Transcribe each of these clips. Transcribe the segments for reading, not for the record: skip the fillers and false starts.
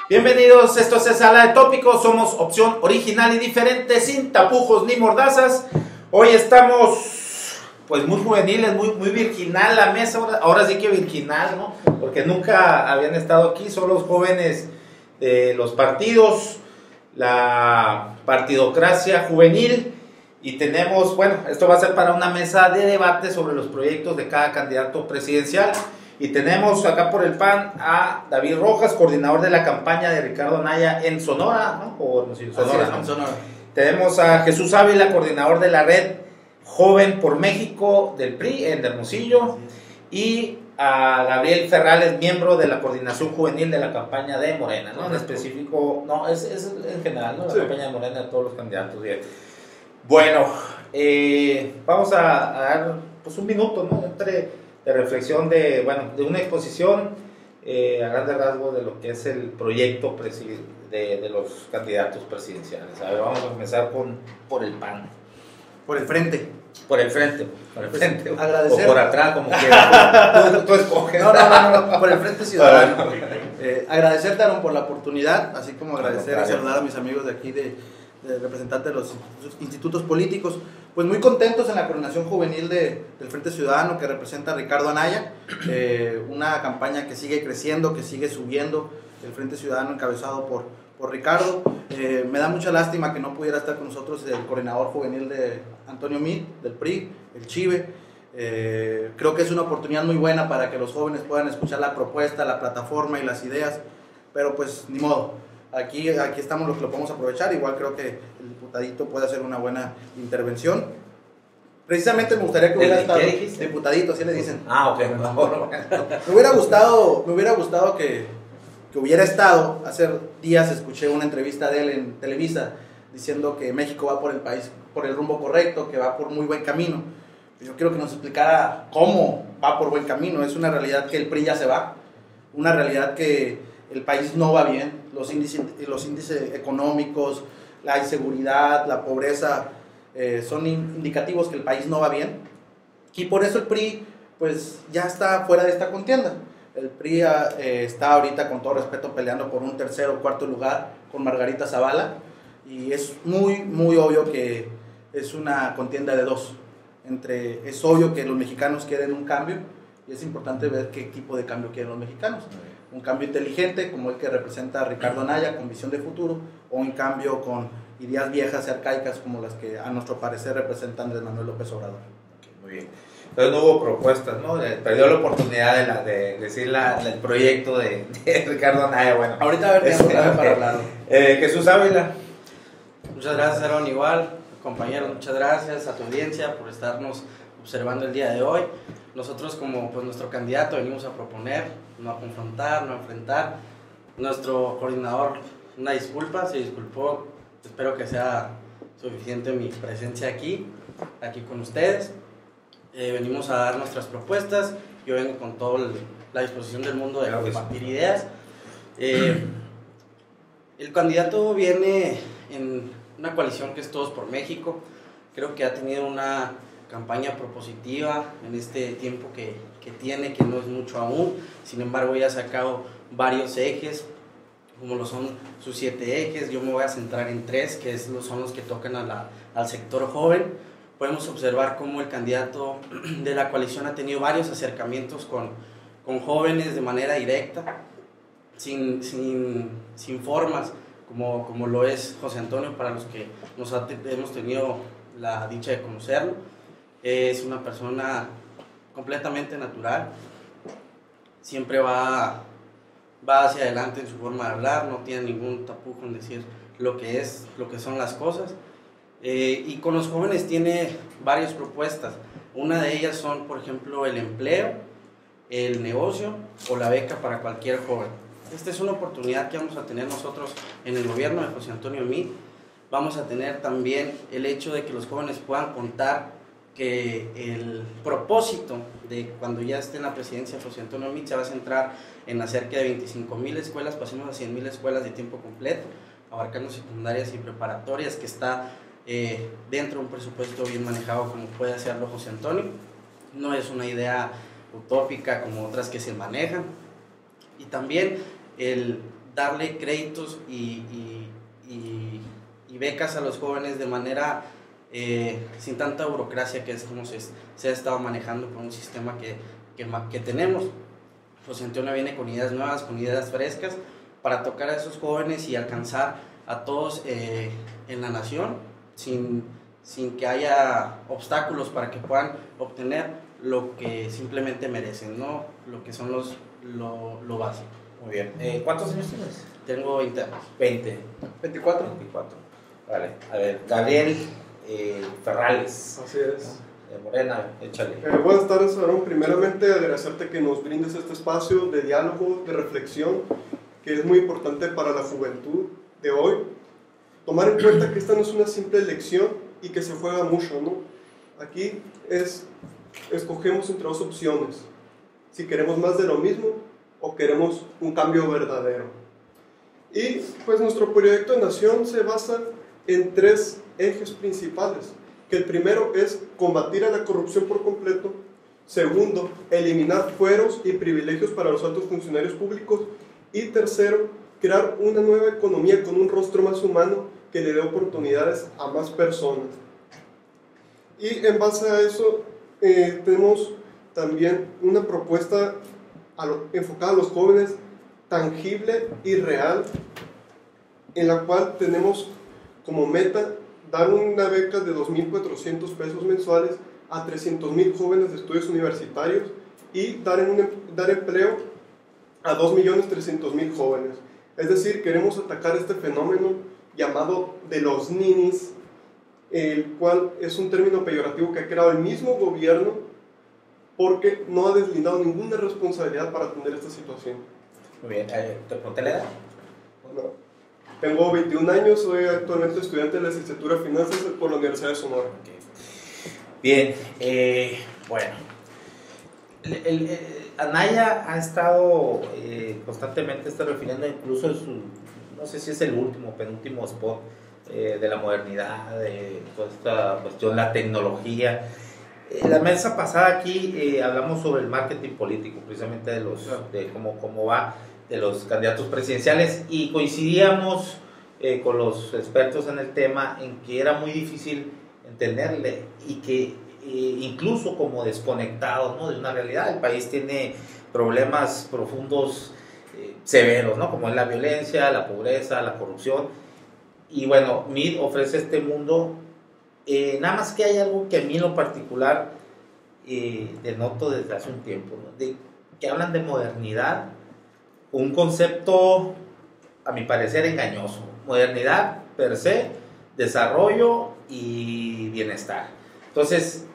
Bienvenidos, esto es Sala de Tópicos, somos opción original y diferente, sin tapujos ni mordazas. Hoy estamos pues muy juveniles, muy virginal la mesa, ahora sí que virginal, ¿no? Porque nunca habían estado aquí, son los jóvenes de los partidos, la partidocracia juvenil. Y tenemos, bueno, esto va a ser para una mesa de debate sobre los proyectos de cada candidato presidencial. Y tenemos acá por el PAN a David Rojas, coordinador de la campaña de Ricardo Anaya en Sonora, ¿no? O no sé, Sonora, ¿no? Sonora. Tenemos a Jesús Ávila, coordinador de la red Joven por México del PRI en Hermosillo. Y a Gabriel Ferrales, miembro de la coordinación juvenil de la campaña de Morena, ¿no? En específico, no, es en general, ¿no? La campaña de Morena de todos los candidatos. Bien. Bueno, vamos a dar pues un minuto, ¿no? De reflexión de una exposición a grandes rasgos de lo que es el proyecto de los candidatos presidenciales. A ver, vamos a empezar por el PAN. Por el frente. Por el frente. Agradecer. O por atrás, como quieras. Tú escoges. No, por el frente ciudadano. Agradecerte, Aaron, por la oportunidad, así como agradecer y saludar a mis amigos de aquí, de representantes de los institutos políticos. Pues muy contentos en la coordinación juvenil del Frente Ciudadano que representa a Ricardo Anaya, una campaña que sigue creciendo, que sigue subiendo, el Frente Ciudadano encabezado por Ricardo. Me da mucha lástima que no pudiera estar con nosotros el coordinador juvenil de Antonio Meade, del PRI, el Chive. Creo que es una oportunidad muy buena para que los jóvenes puedan escuchar la propuesta, la plataforma y las ideas, pero pues ni modo. Aquí estamos los que lo podemos aprovechar. Igual creo que el diputadito puede hacer una buena intervención. Precisamente me gustaría que hubiera estado diputadito, así le dicen. Ok. Me hubiera gustado que hubiera estado. Hace días escuché una entrevista de él en Televisa diciendo que México va por el rumbo correcto, que va por muy buen camino. Yo quiero que nos explicara cómo va por buen camino. Es una realidad que el PRI ya se va, una realidad que el país no va bien, los índices económicos, la inseguridad, la pobreza son indicativos que el país no va bien, y por eso el PRI pues ya está fuera de esta contienda. El PRI está ahorita, con todo respeto, peleando por un tercer o cuarto lugar con Margarita Zavala, y es muy obvio que es una contienda de dos. Es obvio que los mexicanos quieren un cambio, y es importante ver qué tipo de cambio quieren los mexicanos. Un cambio inteligente, como el que representa a Ricardo Anaya, con visión de futuro, o un cambio con ideas viejas y arcaicas, como las que a nuestro parecer representan Andrés Manuel López Obrador. Okay, muy bien. Entonces no hubo propuestas, ¿no? Perdió la oportunidad de decir el proyecto de Ricardo Anaya. Bueno, ahorita a ver para hablar. Jesús Ávila. Muchas gracias, Aaron. Igual, compañeros, muchas gracias a tu audiencia por estarnos observando el día de hoy. Nosotros, como pues nuestro candidato, venimos a proponer, no a confrontar, no a enfrentar. Nuestro coordinador, una disculpa, se disculpó. Espero que sea suficiente mi presencia aquí con ustedes. Venimos a dar nuestras propuestas. Yo vengo con toda la disposición del mundo de compartir ideas. El candidato viene en una coalición que es Todos por México. Creo que ha tenido una campaña propositiva en este tiempo que tiene, que no es mucho aún. Sin embargo, ya ha sacado varios ejes, como lo son sus 7 ejes. Yo me voy a centrar en 3, que son los que tocan al sector joven. Podemos observar cómo el candidato de la coalición ha tenido varios acercamientos con jóvenes de manera directa, sin formas, como lo es José Antonio, para los que hemos tenido la dicha de conocerlo. Es una persona completamente natural, siempre va hacia adelante en su forma de hablar, no tiene ningún tapujo en decir lo que son las cosas. Y con los jóvenes tiene varias propuestas. Una de ellas son, por ejemplo, el empleo, el negocio o la beca para cualquier joven. Esta es una oportunidad que vamos a tener nosotros en el gobierno de José Antonio Meade. Vamos a tener también el hecho de que los jóvenes puedan contar que el propósito de cuando ya esté en la presidencia José Antonio Meade se va a centrar en hacer que de 25,000 escuelas pasemos a 100,000 escuelas de tiempo completo, abarcando secundarias y preparatorias, que está dentro de un presupuesto bien manejado como puede hacerlo José Antonio. No es una idea utópica como otras que se manejan. Y también el darle créditos y becas a los jóvenes de manera sin tanta burocracia, que es como se ha estado manejando con un sistema que tenemos. Pues Antonio viene con ideas nuevas, con ideas frescas, para tocar a esos jóvenes y alcanzar a todos en la nación sin que haya obstáculos para que puedan obtener lo que simplemente merecen, ¿no? Lo que son lo básico. Muy bien. ¿Cuántos años tienes? Tengo 20 años. 20. 24. 24. Vale. A ver, Gabriel Ferrales. Así es. De Morena, échale. Buenas tardes, Aarón. Primeramente, agradecerte que nos brindes este espacio de diálogo, de reflexión, que es muy importante para la juventud de hoy. Tomar en cuenta que esta no es una simple elección y que se juega mucho, ¿no? Aquí escogemos entre dos opciones. Si queremos más de lo mismo o queremos un cambio verdadero. Y pues nuestro proyecto de nación se basa en 3 ejes principales. Que el primero es combatir a la corrupción por completo. Segundo, eliminar fueros y privilegios para los altos funcionarios públicos. Y tercero, crear una nueva economía con un rostro más humano que le dé oportunidades a más personas. Y en base a eso, tenemos también una propuesta enfocada a los jóvenes, tangible y real, en la cual tenemos como meta dar una beca de 2.400 pesos mensuales a 300.000 jóvenes de estudios universitarios y dar empleo a 2.300.000 jóvenes. Es decir, queremos atacar este fenómeno llamado de los ninis, el cual es un término peyorativo que ha creado el mismo gobierno porque no ha deslindado ninguna responsabilidad para atender esta situación. Muy bien. ¿Te pregunté la edad? No. Tengo 21 años, soy actualmente estudiante de la licenciatura de Finanzas por la Universidad de Sonora. Okay. Bien, bueno. Anaya ha estado constantemente refiriendo, incluso en su, no sé si es el penúltimo spot de la modernidad, de toda esta cuestión, la tecnología. La mesa pasada aquí hablamos sobre el marketing político, precisamente de cómo va, de los candidatos presidenciales, y coincidíamos con los expertos en el tema en que era muy difícil entenderle y que incluso como desconectado, ¿no?, de una realidad. El país tiene problemas profundos, severos, ¿no?, como es la violencia, la pobreza, la corrupción, y bueno, MID ofrece este mundo. Nada más que hay algo que a mí en lo particular denoto desde hace un tiempo, ¿no?, de que hablan de modernidad, un concepto a mi parecer engañoso. Modernidad per se, desarrollo y bienestar. Entonces,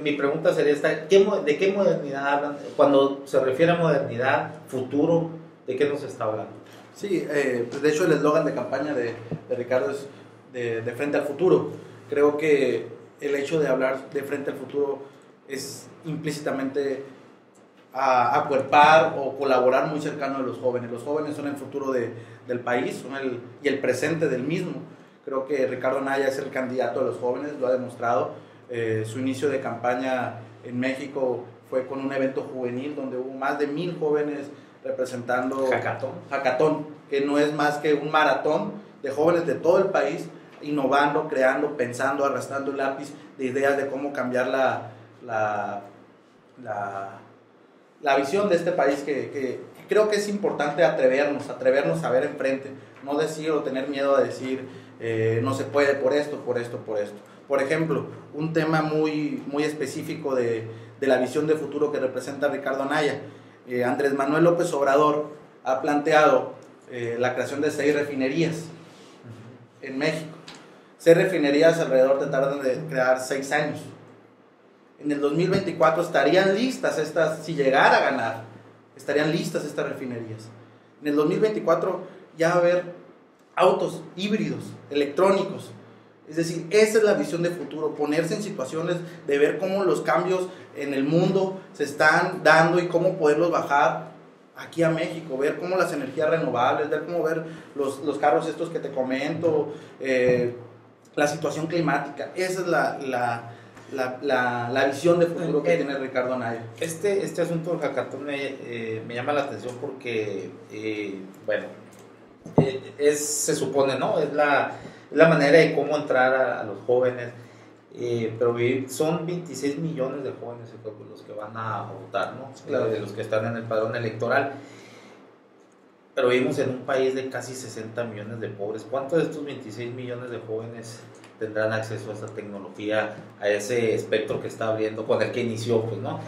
mi pregunta sería esta: ¿de qué modernidad hablan? Cuando se refiere a modernidad, futuro, ¿de qué nos está hablando? Sí, pues de hecho el eslogan de campaña de Ricardo es de frente al futuro. Creo que el hecho de hablar de frente al futuro es implícitamente acuerpar o colaborar muy cercano de los jóvenes. Los jóvenes son el futuro del país, son y el presente del mismo. Creo que Ricardo Anaya es el candidato de los jóvenes, lo ha demostrado. Su inicio de campaña en México fue con un evento juvenil donde hubo más de 1,000 jóvenes representando Hackathon, que no es más que un maratón de jóvenes de todo el país, innovando, creando, pensando, arrastrando el lápiz de ideas de cómo cambiar la visión de este país, que creo que es importante atrevernos a ver enfrente, no decir o tener miedo a decir no se puede por esto. Por ejemplo, un tema muy, muy específico de la visión de futuro que representa Ricardo Anaya. Andrés Manuel López Obrador ha planteado la creación de 6 refinerías en México. 6 refinerías alrededor te tardan de crear 6 años. En el 2024 estarían listas estas, si llegara a ganar, estarían listas estas refinerías. En el 2024 ya va a haber autos híbridos, electrónicos. Es decir, esa es la visión de futuro, ponerse en situaciones de ver cómo los cambios en el mundo se están dando y cómo poderlos bajar aquí a México, ver cómo las energías renovables, ver los carros estos que te comento, la situación climática. Esa es la visión de futuro que tiene Ricardo Anaya. Este asunto del hackathon me llama la atención porque, bueno, se supone, ¿no? Es la manera de cómo entrar a los jóvenes, pero son 26 millones de jóvenes los que van a votar, ¿no? Claro. De los que están en el padrón electoral. Pero vivimos en un país de casi 60 millones de pobres. ¿Cuántos de estos 26 millones de jóvenes tendrán acceso a esa tecnología, a ese espectro que está abriendo, con el que inició, pues, ¿no?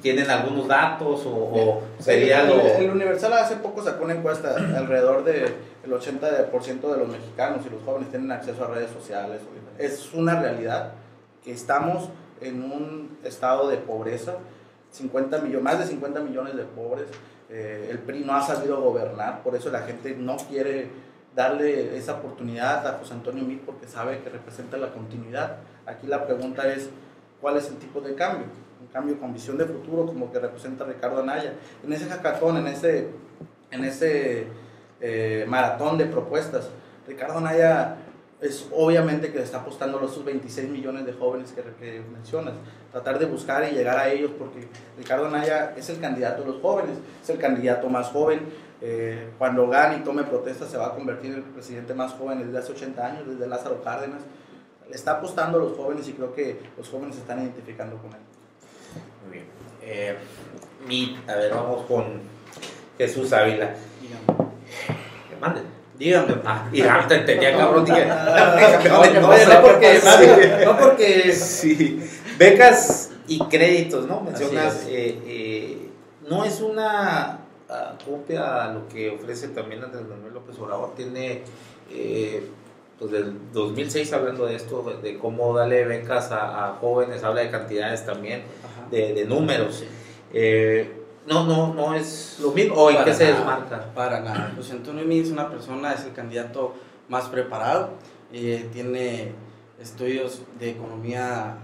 ¿Tienen algunos datos o sería el Universal hace poco sacó una encuesta, alrededor del 80% de los mexicanos y los jóvenes tienen acceso a redes sociales. Es una realidad que estamos en un estado de pobreza, más de 50 millones de pobres. El PRI no ha sabido gobernar, por eso la gente no quiere darle esa oportunidad a José Antonio Meade, porque sabe que representa la continuidad. Aquí la pregunta es, ¿cuál es el tipo de cambio? Un cambio con visión de futuro, como que representa Ricardo Anaya. En ese hackathon, en ese maratón de propuestas, Ricardo Anaya es obviamente que le está apostando a esos 26 millones de jóvenes que mencionas, tratar de buscar y llegar a ellos, porque Ricardo Anaya es el candidato de los jóvenes, es el candidato más joven. Cuando gane y tome protesta se va a convertir en el presidente más joven desde hace 80 años, desde Lázaro Cárdenas. Le está apostando a los jóvenes y creo que los jóvenes se están identificando con él. Muy bien. A ver, vamos con Jesús Ávila. ¿Me manden? Dígame. Y te entendía, cabrón. No porque sí. Becas y créditos, ¿no? Mencionas, no es una copia a lo que ofrece también Andrés Manuel López Obrador. Tiene, pues del 2006 hablando de esto, de cómo darle becas a jóvenes, habla de cantidades también, de números. No es lo mismo, o en qué se desmarca. Para nada. José Antonio Meade es una persona, es el candidato más preparado, tiene estudios de economía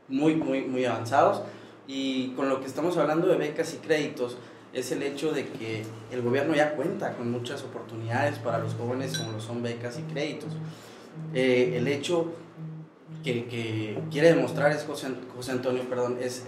muy avanzados, y con lo que estamos hablando de becas y créditos es el hecho de que el gobierno ya cuenta con muchas oportunidades para los jóvenes, como lo son becas y créditos. El hecho que quiere demostrar es José Antonio, es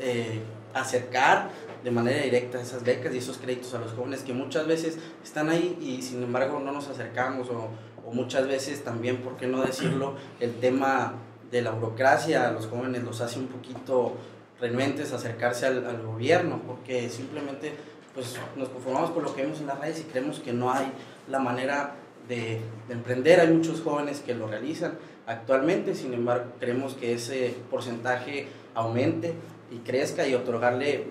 acercar de manera directa esas becas y esos créditos a los jóvenes que muchas veces están ahí y sin embargo no nos acercamos, o muchas veces también, ¿por qué no decirlo?, el tema de la burocracia a los jóvenes los hace un poquito renuentes a acercarse al gobierno, porque simplemente pues nos conformamos con lo que vemos en las redes y creemos que no hay la manera de emprender. Hay muchos jóvenes que lo realizan actualmente, sin embargo queremos que ese porcentaje aumente y crezca, y otorgarle,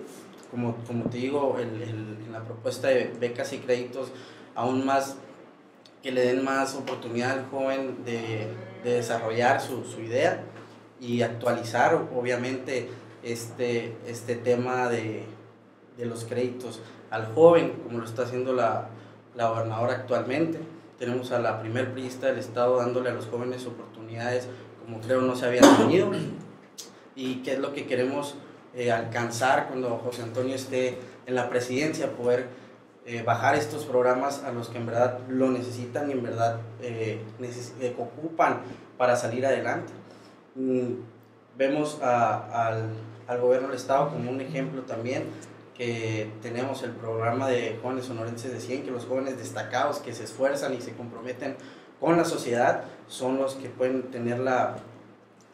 como te digo, en la propuesta de becas y créditos, aún más, que le den más oportunidad al joven de desarrollar su idea y actualizar obviamente este tema de los créditos al joven, como lo está haciendo la gobernadora actualmente. Tenemos a la primer priista del estado dándole a los jóvenes oportunidades como creo no se habían tenido, y qué es lo que queremos alcanzar cuando José Antonio esté en la presidencia, poder bajar estos programas a los que en verdad lo necesitan y en verdad ocupan para salir adelante. Vemos al gobierno del estado como un ejemplo también, que tenemos el programa de jóvenes sonorenses de 100, que los jóvenes destacados que se esfuerzan y se comprometen con la sociedad son los que pueden tener la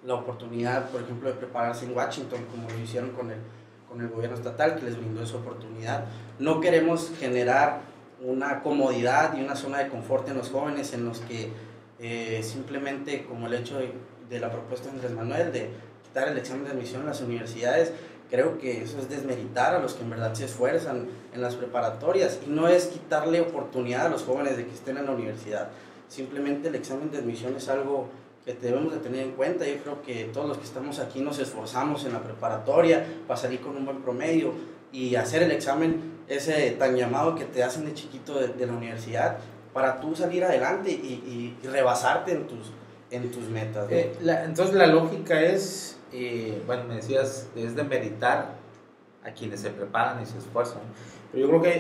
oportunidad, por ejemplo, de prepararse en Washington, como lo hicieron con el gobierno estatal, que les brindó esa oportunidad. No queremos generar una comodidad y una zona de confort en los jóvenes, en los que simplemente, como el hecho de la propuesta de Andrés Manuel de quitar el examen de admisión en las universidades, creo que eso es desmeritar a los que en verdad se esfuerzan en las preparatorias, y no es quitarle oportunidad a los jóvenes de que estén en la universidad. Simplemente el examen de admisión es algo que debemos de tener en cuenta. Yo creo que todos los que estamos aquí nos esforzamos en la preparatoria para salir con un buen promedio y hacer el examen ese tan llamado que te hacen de chiquito de la universidad, para tú salir adelante y rebasarte en tus metas, ¿no? Entonces la lógica es, bueno, me decías, es de meritar a quienes se preparan y se esfuerzan, pero yo creo que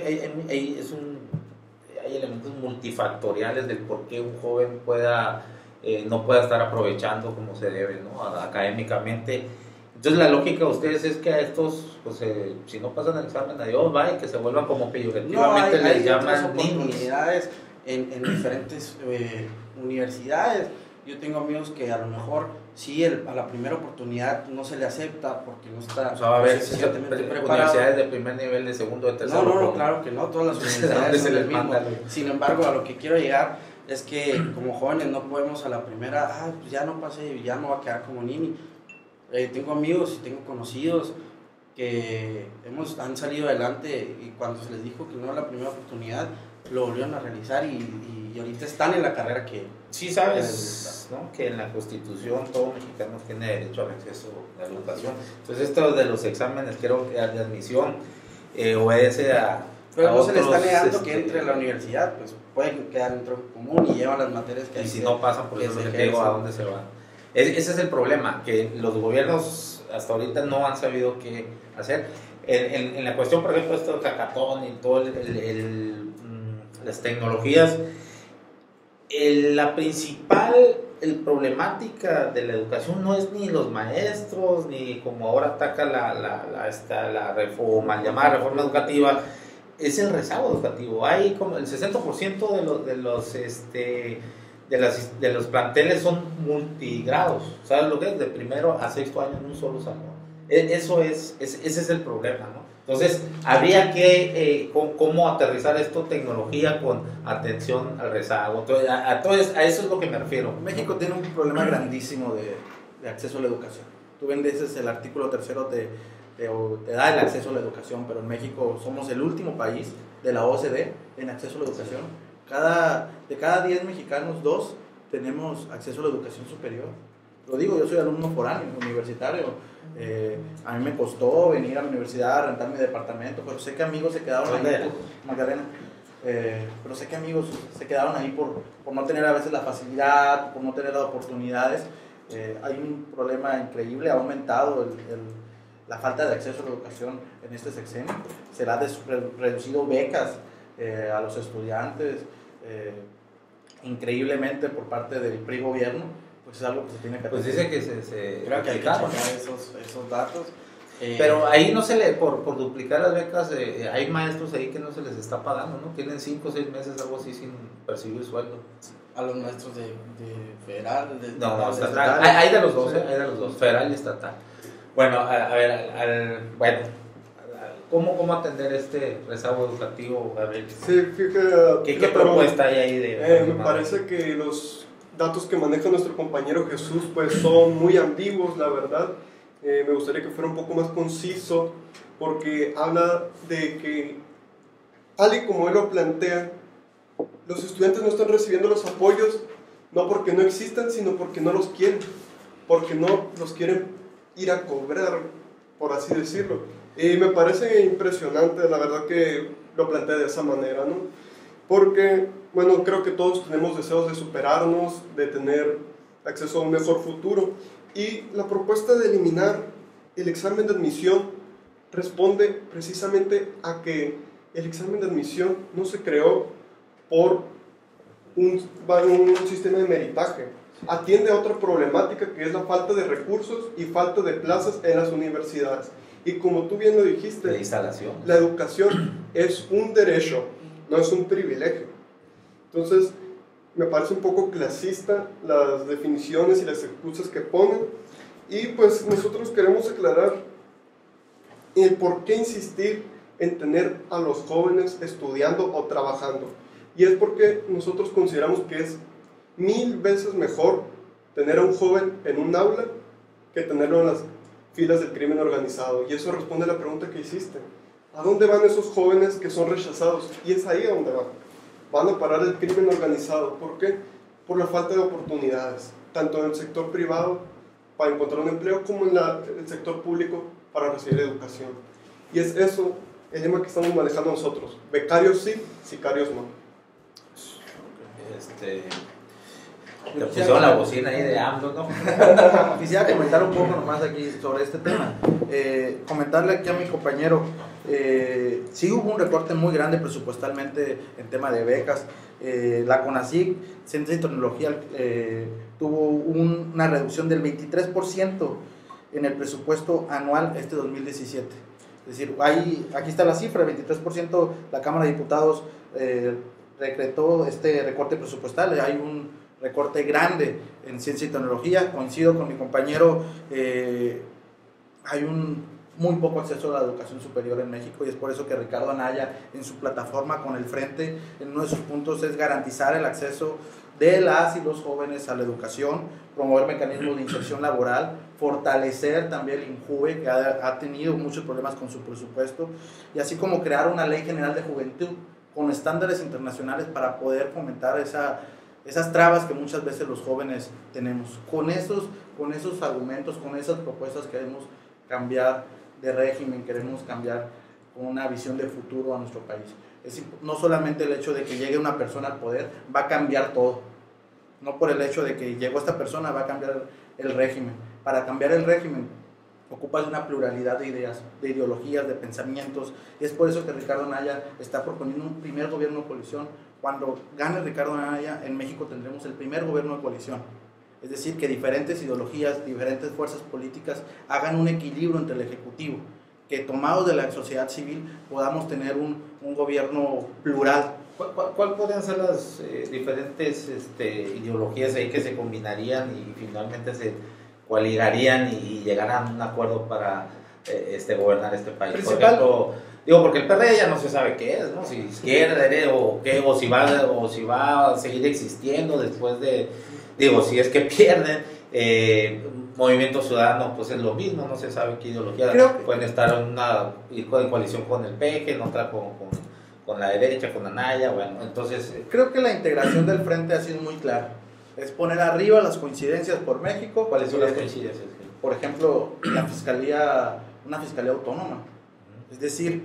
hay elementos multifactoriales del por qué un joven pueda no pueda estar aprovechando como se debe, ¿no? Académicamente. Entonces la lógica de ustedes es que a estos, pues si no pasan el examen, adiós, va, y que se vuelvan como peyorativamente no, hay les llaman oportunidades en diferentes universidades. Yo tengo amigos que a lo mejor sí a la primera oportunidad no se le acepta porque no está, o sea, va a haber suficientemente preparado. universidades de primer nivel, de segundo, de tercero. No, claro que no, todas las universidades son el mismo. Sin embargo, a lo que quiero llegar es que como jóvenes no podemos a la primera, pues ya no pasé, ya no va a quedar como Nini. Tengo amigos y tengo conocidos que han salido adelante y cuando se les dijo que no era la primera oportunidad, lo volvieron a realizar y ahorita están en la carrera que... Sí sabes, ¿no?, que en la Constitución todo mexicano tiene derecho al acceso a la educación. Entonces esto de los exámenes, creo que de admisión obedece a... Pero no otros, se le está negando que entre a la universidad, pues pueden quedar en tronco común y llevan las materias que hay. Y si no pasan, por eso les digo a dónde se van. Ese es el problema, que los gobiernos hasta ahorita no han sabido qué hacer. En la cuestión, por ejemplo, esto del hackathon y todo las tecnologías, la principal problemática de la educación no es ni los maestros, ni como ahora ataca la reforma, llamada reforma educativa, es el rezago educativo. Hay como el 60% de los planteles son multigrados, ¿sabes lo que es? De primero a sexto año en un solo salón. Ese es el problema, ¿no? Entonces, habría que, cómo aterrizar esto, tecnología con atención al rezago. A eso es lo que me refiero. México tiene un problema grandísimo de acceso a la educación. Tú vendes el artículo 3º, te da el acceso a la educación, pero en México somos el último país de la OCDE en acceso a la educación. De cada 10 mexicanos, 2 tenemos acceso a la educación superior. Lo digo, yo soy alumno foráneo, universitario. A mí me costó venir a la universidad a rentar mi departamento, pero sé que amigos se quedaron ahí Magdalena. Pero sé que amigos se quedaron ahí por no tener a veces la facilidad, por no tener las oportunidades. Hay un problema increíble, ha aumentado la falta de acceso a la educación en este sexenio. Se le ha reducido becas a los estudiantes increíblemente por parte del PRI gobierno. Pues es algo que se tiene que pues dice que se creo que hay que checar esos datos. Pero ahí no se le, por duplicar las becas, hay maestros ahí que no se les está pagando, ¿no? Tienen 5 o 6 meses, algo así, sin percibir sueldo. A los maestros de federal, no, estatal. Hay de los dos, hay de los dos, federal y estatal. Bueno, a ver, ¿cómo atender este rezago educativo, Gabriel? Sí, fíjate. ¿Qué propuesta hay ahí de me parece que los datos que maneja nuestro compañero Jesús pues son muy ambiguos, la verdad. Me gustaría que fuera un poco más conciso, porque habla de que, tal y como él lo plantea, los estudiantes no están recibiendo los apoyos no porque no existan, sino porque no los quieren, porque no los quieren ir a cobrar, por así decirlo. Y me parece impresionante, la verdad, que lo plantea de esa manera, ¿no? Porque, bueno, creo que todos tenemos deseos de superarnos, de tener acceso a un mejor futuro. Y la propuesta de eliminar el examen de admisión responde precisamente a que el examen de admisión no se creó por un sistema de meritaje. Atiende a otra problemática, que es la falta de recursos y falta de plazas en las universidades. Y como tú bien lo dijiste, de instalación, la educación es un derecho, no es un privilegio. Entonces, me parece un poco clasista las definiciones y las excusas que ponen. Y pues nosotros queremos aclarar el por qué insistir en tener a los jóvenes estudiando o trabajando. Y es porque nosotros consideramos que es 1000 veces mejor tener a un joven en un aula que tenerlo en las filas del crimen organizado. Y eso responde a la pregunta que hiciste. ¿A dónde van esos jóvenes que son rechazados? Y es ahí a donde van. Van a parar el crimen organizado. ¿Por qué? Por la falta de oportunidades, tanto en el sector privado para encontrar un empleo, como en el sector público para recibir educación. Y es eso el lema que estamos manejando nosotros. Becarios sí, sicarios no. Te pusieron la bocina ahí de AMLO, ¿no? Quisiera comentar un poco nomás aquí sobre este tema. Comentarle aquí a mi compañero Sí hubo un recorte muy grande presupuestalmente en tema de becas. La CONACYT, Ciencia y Tecnología, tuvo una reducción del 23% en el presupuesto anual 2017. Es decir, aquí está la cifra, 23%. La Cámara de Diputados decretó este recorte presupuestal. Hay un recorte grande en Ciencia y Tecnología. Coincido con mi compañero, hay un muy poco acceso a la educación superior en México, y es por eso que Ricardo Anaya, en su plataforma con el Frente, en uno de sus puntos es garantizar el acceso de las y los jóvenes a la educación, promover mecanismos de inserción laboral, fortalecer también el INJUVE, que ha tenido muchos problemas con su presupuesto, y así como crear una ley general de juventud con estándares internacionales para poder fomentar esas trabas que muchas veces los jóvenes tenemos. Con esos argumentos, con esas propuestas queremos cambiar de régimen, queremos cambiar con una visión de futuro a nuestro país. No solamente el hecho de que llegue una persona al poder va a cambiar todo, no por el hecho de que llegó esta persona va a cambiar el régimen. Para cambiar el régimen ocupas una pluralidad de ideas, de ideologías, de pensamientos, y es por eso que Ricardo Anaya está proponiendo un primer gobierno de coalición. Cuando gane Ricardo Anaya, en México tendremos el primer gobierno de coalición. Es decir, que diferentes ideologías, diferentes fuerzas políticas hagan un equilibrio entre el Ejecutivo, que tomados de la sociedad civil podamos tener un gobierno plural. ¿Cuál podrían ser las diferentes ideologías ahí que se combinarían y finalmente se coaligarían y llegaran a un acuerdo para gobernar este país? Por ejemplo, porque el PRD ya no se sabe qué es, ¿no? Si izquierda o qué, o si va a seguir existiendo después de... si es que pierden, Movimiento Ciudadano, pues es lo mismo, no se sabe qué ideología. Pueden estar en coalición con el PG, en otra con la derecha, con Anaya, bueno, entonces... Creo que la integración del Frente ha sido muy clara. Es poner arriba las coincidencias por México. ¿Cuáles son las coincidencias? Por ejemplo, una fiscalía autónoma. Es decir,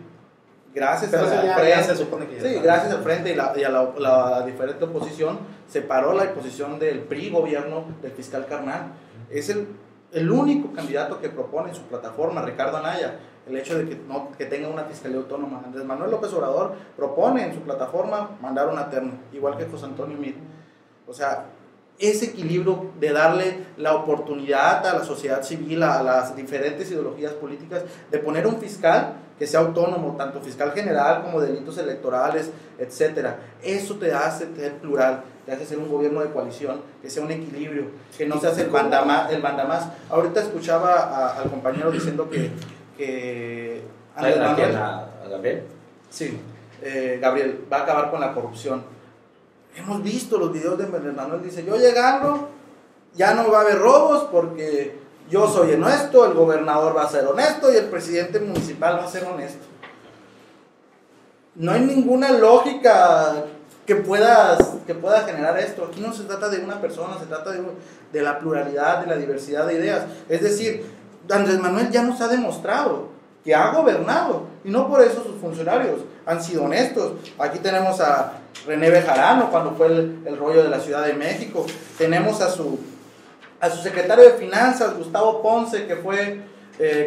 gracias al Frente, gracias al Frente y a la diferente oposición, separó la oposición del PRI, gobierno del fiscal Carnal. Es el único candidato que propone en su plataforma, Ricardo Anaya, el hecho de que tenga una fiscalía autónoma. Andrés Manuel López Obrador propone en su plataforma mandar una terna, igual que José Antonio Meade. O sea, ese equilibrio de darle la oportunidad a la sociedad civil, a las diferentes ideologías políticas, de poner un fiscal que sea autónomo, tanto fiscal general como delitos electorales, etcétera. Eso te hace ser plural, te hace ser un gobierno de coalición, que sea un equilibrio, que no se hace el mandamás. Ahorita escuchaba al compañero diciendo que Gabriel. Sí, Gabriel va a acabar con la corrupción. Hemos visto los videos de Andrés Manuel, dice, yo llegando, ya no va a haber robos porque yo soy honesto, el gobernador va a ser honesto y el presidente municipal va a ser honesto. No hay ninguna lógica que pueda generar esto. Aquí no se trata de una persona, se trata de la pluralidad, de la diversidad de ideas. Es decir, Andrés Manuel ya nos ha demostrado que ha gobernado, y no por eso sus funcionarios han sido honestos. Aquí tenemos a René Bejarano cuando fue el rollo de la Ciudad de México. Tenemos a su secretario de Finanzas, Gustavo Ponce, que fue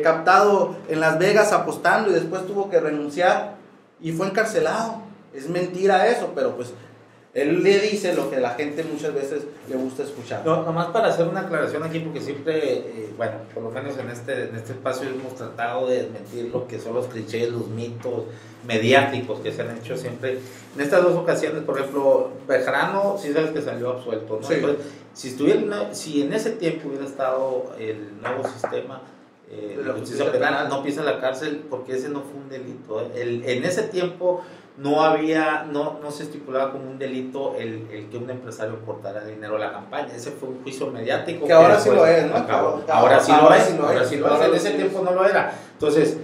captado en Las Vegas apostando y después tuvo que renunciar y fue encarcelado. Es mentira eso, pero pues él le dice lo que a la gente muchas veces le gusta escuchar. No, nomás para hacer una aclaración aquí, porque siempre, bueno, por lo menos en este espacio hemos tratado de desmentir lo que son los clichés, los mitos mediáticos que se han hecho siempre. En estas dos ocasiones, por ejemplo, Bejarano, sí sabes que salió absuelto, ¿no? Sí. Entonces, si en ese tiempo hubiera estado el nuevo sistema de la justicia penal, no pisa la cárcel, porque ese no fue un delito. En ese tiempo no se estipulaba como un delito el que un empresario cortara dinero a la campaña. Ese fue un juicio mediático que ahora sí lo es, ¿no? Ahora sí lo es. En ese tiempo no lo era. Entonces,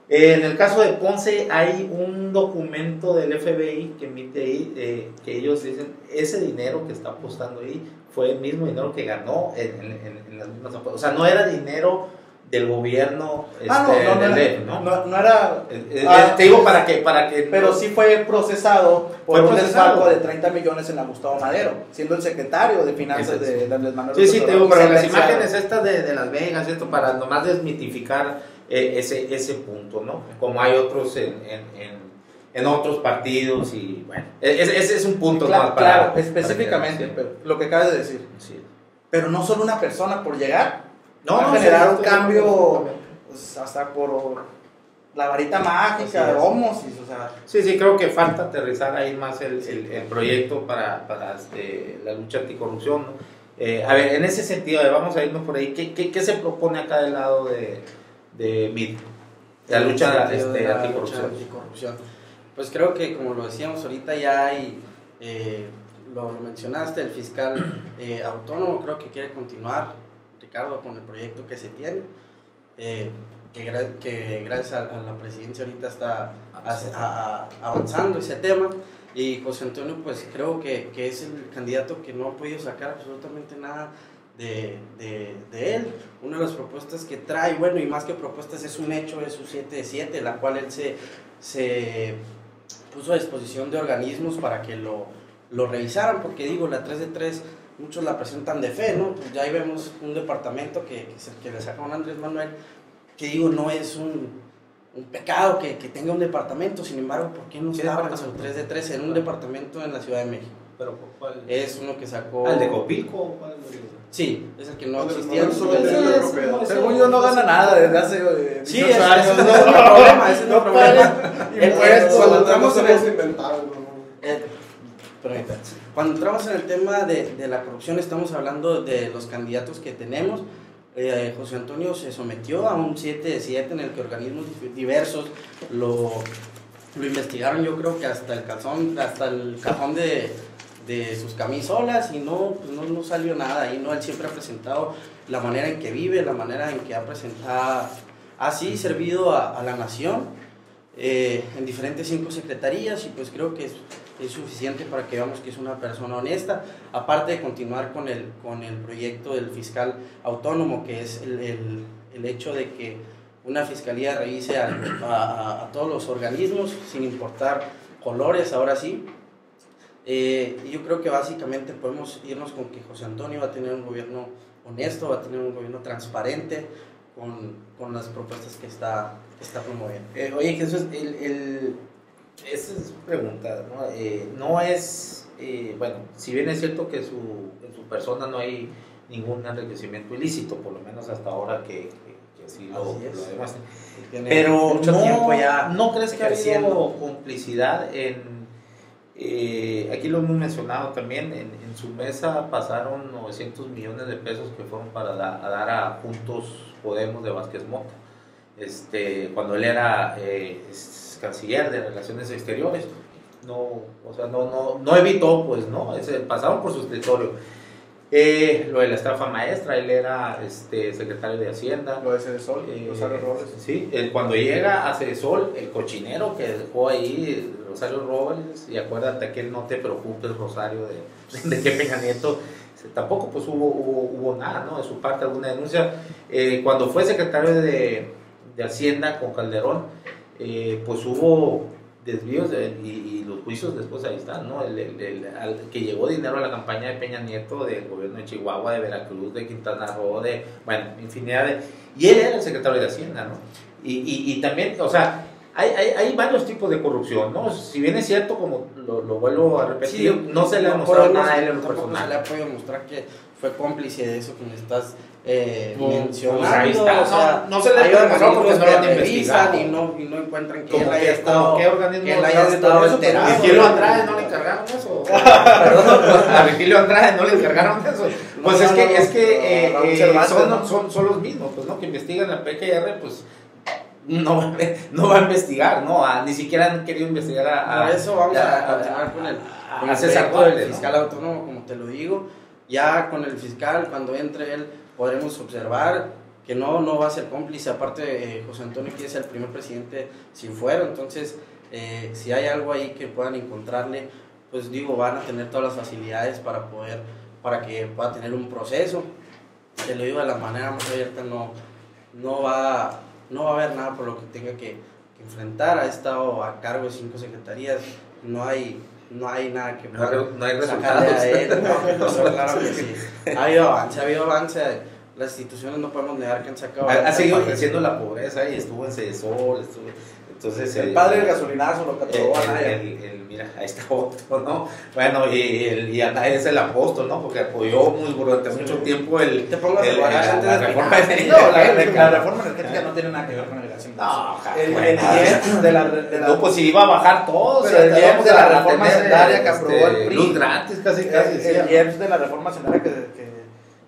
en el caso de Ponce hay un documento del FBI que emite ahí, que ellos dicen, ese dinero que está apostando ahí fue el mismo dinero que ganó en las mismas apuestas. O sea, no era dinero del gobierno no era. Te digo para que pero sí fue procesado por un desfalco de 30 millones en la Gustavo Madero, siendo el secretario de Finanzas de Andrés Manuel. Sí, te digo, pero las imágenes estas de Las Vegas, esto para nomás desmitificar ese punto, ¿no? Como hay otros en otros partidos y bueno, ese es un punto Claro, más para... claro, específicamente, pero lo que acabas de decir. Sí. Pero no solo una persona por llegar No, va a no, generar sí, un estoy cambio completamente. pues, hasta por la varita mágica Así de es. Homosis, o sea, Sí, creo que falta aterrizar ahí más el proyecto para la lucha anticorrupción, ¿no? A ver, en ese sentido, vamos a irnos por ahí. ¿Qué se propone acá del lado de MID? La lucha anticorrupción. Pues creo que, como lo decíamos ahorita, ya hay, lo mencionaste, el fiscal autónomo creo que quiere continuar, Ricardo, con el proyecto que se tiene. Que gracias a la presidencia ahorita está avanzando ese tema, y José Antonio pues creo que es el candidato que no ha podido sacar absolutamente nada de él. Una de las propuestas que trae, bueno, y más que propuestas es un hecho, es su 7 de 7, la cual él se puso a disposición de organismos para que lo revisaran, porque digo, la 3 de 3 muchos la presentan de fe, ¿no? Pues ya ahí vemos un departamento que le sacaron a Andrés Manuel, que digo, no es un pecado que tenga un departamento. Sin embargo, ¿por qué no estaba en su 3 de 3 en un departamento en la Ciudad de México? ¿Pero cuál? Es uno que sacó... ¿El de Copilco? Sí, es el que no Andrés existía. Manuel solo tiene la propiedad. según yo no gana nada desde hace Sí, 18 ese años. es el problema, ese es el problema. Impuestos, Cuando entramos en el... inventado. Permítame. Cuando entramos en el tema de la corrupción, estamos hablando de los candidatos que tenemos. José Antonio se sometió a un 7 de 7 en el que organismos diversos lo investigaron, yo creo que hasta el cajón de sus camisolas, y no salió nada ahí, ¿no? Él siempre ha presentado la manera en que vive, la manera en que ha así servido a la nación en diferentes 5 secretarías, y pues creo que es suficiente para que veamos que es una persona honesta, aparte de continuar con el proyecto del fiscal autónomo, que es el hecho de que una fiscalía revise a todos los organismos sin importar colores, ahora sí. Y yo creo que básicamente podemos irnos con que José Antonio va a tener un gobierno honesto, va a tener un gobierno transparente con las propuestas que está promoviendo. Oye, Jesús, esa es pregunta, ¿no? No es, bueno, si bien es cierto que en su persona no hay ningún enriquecimiento ilícito, por lo menos hasta ahora que sí lo demuestra. Pero tiempo ya ¿no crees que ha creciendo. habido complicidad aquí lo hemos mencionado también, en su mesa pasaron 900 millones de pesos que fueron para dar a Juntos Podemos de Vázquez Mota, cuando él era canciller de Relaciones Exteriores? No evitó, pues, ¿no? Pasaron por su escritorio. Lo de la estafa maestra, él era secretario de Hacienda. Lo de Cedesol, Rosario Robles. Sí, cuando llega a Cedesol, el cochinero que dejó ahí Rosario Robles, y acuérdate que él no te preocupes, Rosario, de que Peña Nieto, tampoco pues hubo nada, ¿no? De su parte, alguna denuncia. Cuando fue secretario de Hacienda con Calderón, pues hubo desvíos y los juicios después ahí están, ¿no? Que llegó dinero a la campaña de Peña Nieto, del gobierno de Chihuahua, de Veracruz, de Quintana Roo, bueno, infinidad y él era el secretario de Hacienda, ¿no? Y también, o sea, hay varios tipos de corrupción, ¿no? Si bien es cierto, como lo vuelvo a repetir, Sí, no se le ha mostrado nada a él en lo tampoco personal. se le ha podido mostrar que fue cómplice de eso que me estás Pues mencionando. ahí está, o sea, no se le hay demostró porque organismos no lo han que revisan investigado. y no encuentran que ¿Cómo él haya qué estado, organismo que él haya está estado dentro de eso? enterado. ¿A Virgilio Andrade no le encargaron eso? A Virgilio Andrade no le encargaron eso. Pues No, es que Raúl Cervantes, son los mismos, pues, ¿no? Que investigan la PGR, pues no va a investigar, ¿no? Ni siquiera han querido investigar Por eso vamos a continuar con el César proyecto del Duarte, ¿no? fiscal autónomo, como te lo digo. Ya con el fiscal, cuando entre él, podremos observar que no va a ser cómplice. Aparte, José Antonio quiere ser el primer presidente sin fuero. Entonces, si hay algo ahí que puedan encontrarle, pues digo, van a tener todas las facilidades para que pueda tener un proceso. Te lo digo de la manera más abierta, no va a haber nada por lo que tenga que enfrentar. Ha estado a cargo de 5 secretarías, no hay nada que pueda No hay sacarle resultados. a él. No, claro que sí. Ha habido avance, las instituciones no podemos negar que han sacado. Ha seguido creciendo la pobreza y estuvo en Cedesol, entonces el padre del gasolinazo lo cató a Anaya. Mira, ahí está otro, ¿no? Bueno, y Anaya es el apóstol, ¿no? Porque apoyó durante mucho tiempo la reforma energética. No, la reforma energética no tiene nada que ver con el gas. No, el IEPS de la no, pues si iba a bajar todo. Pero el IEPS de la reforma sendaria que aprobó el PRI. Luz gratis, casi. El IEPS de la reforma sendaria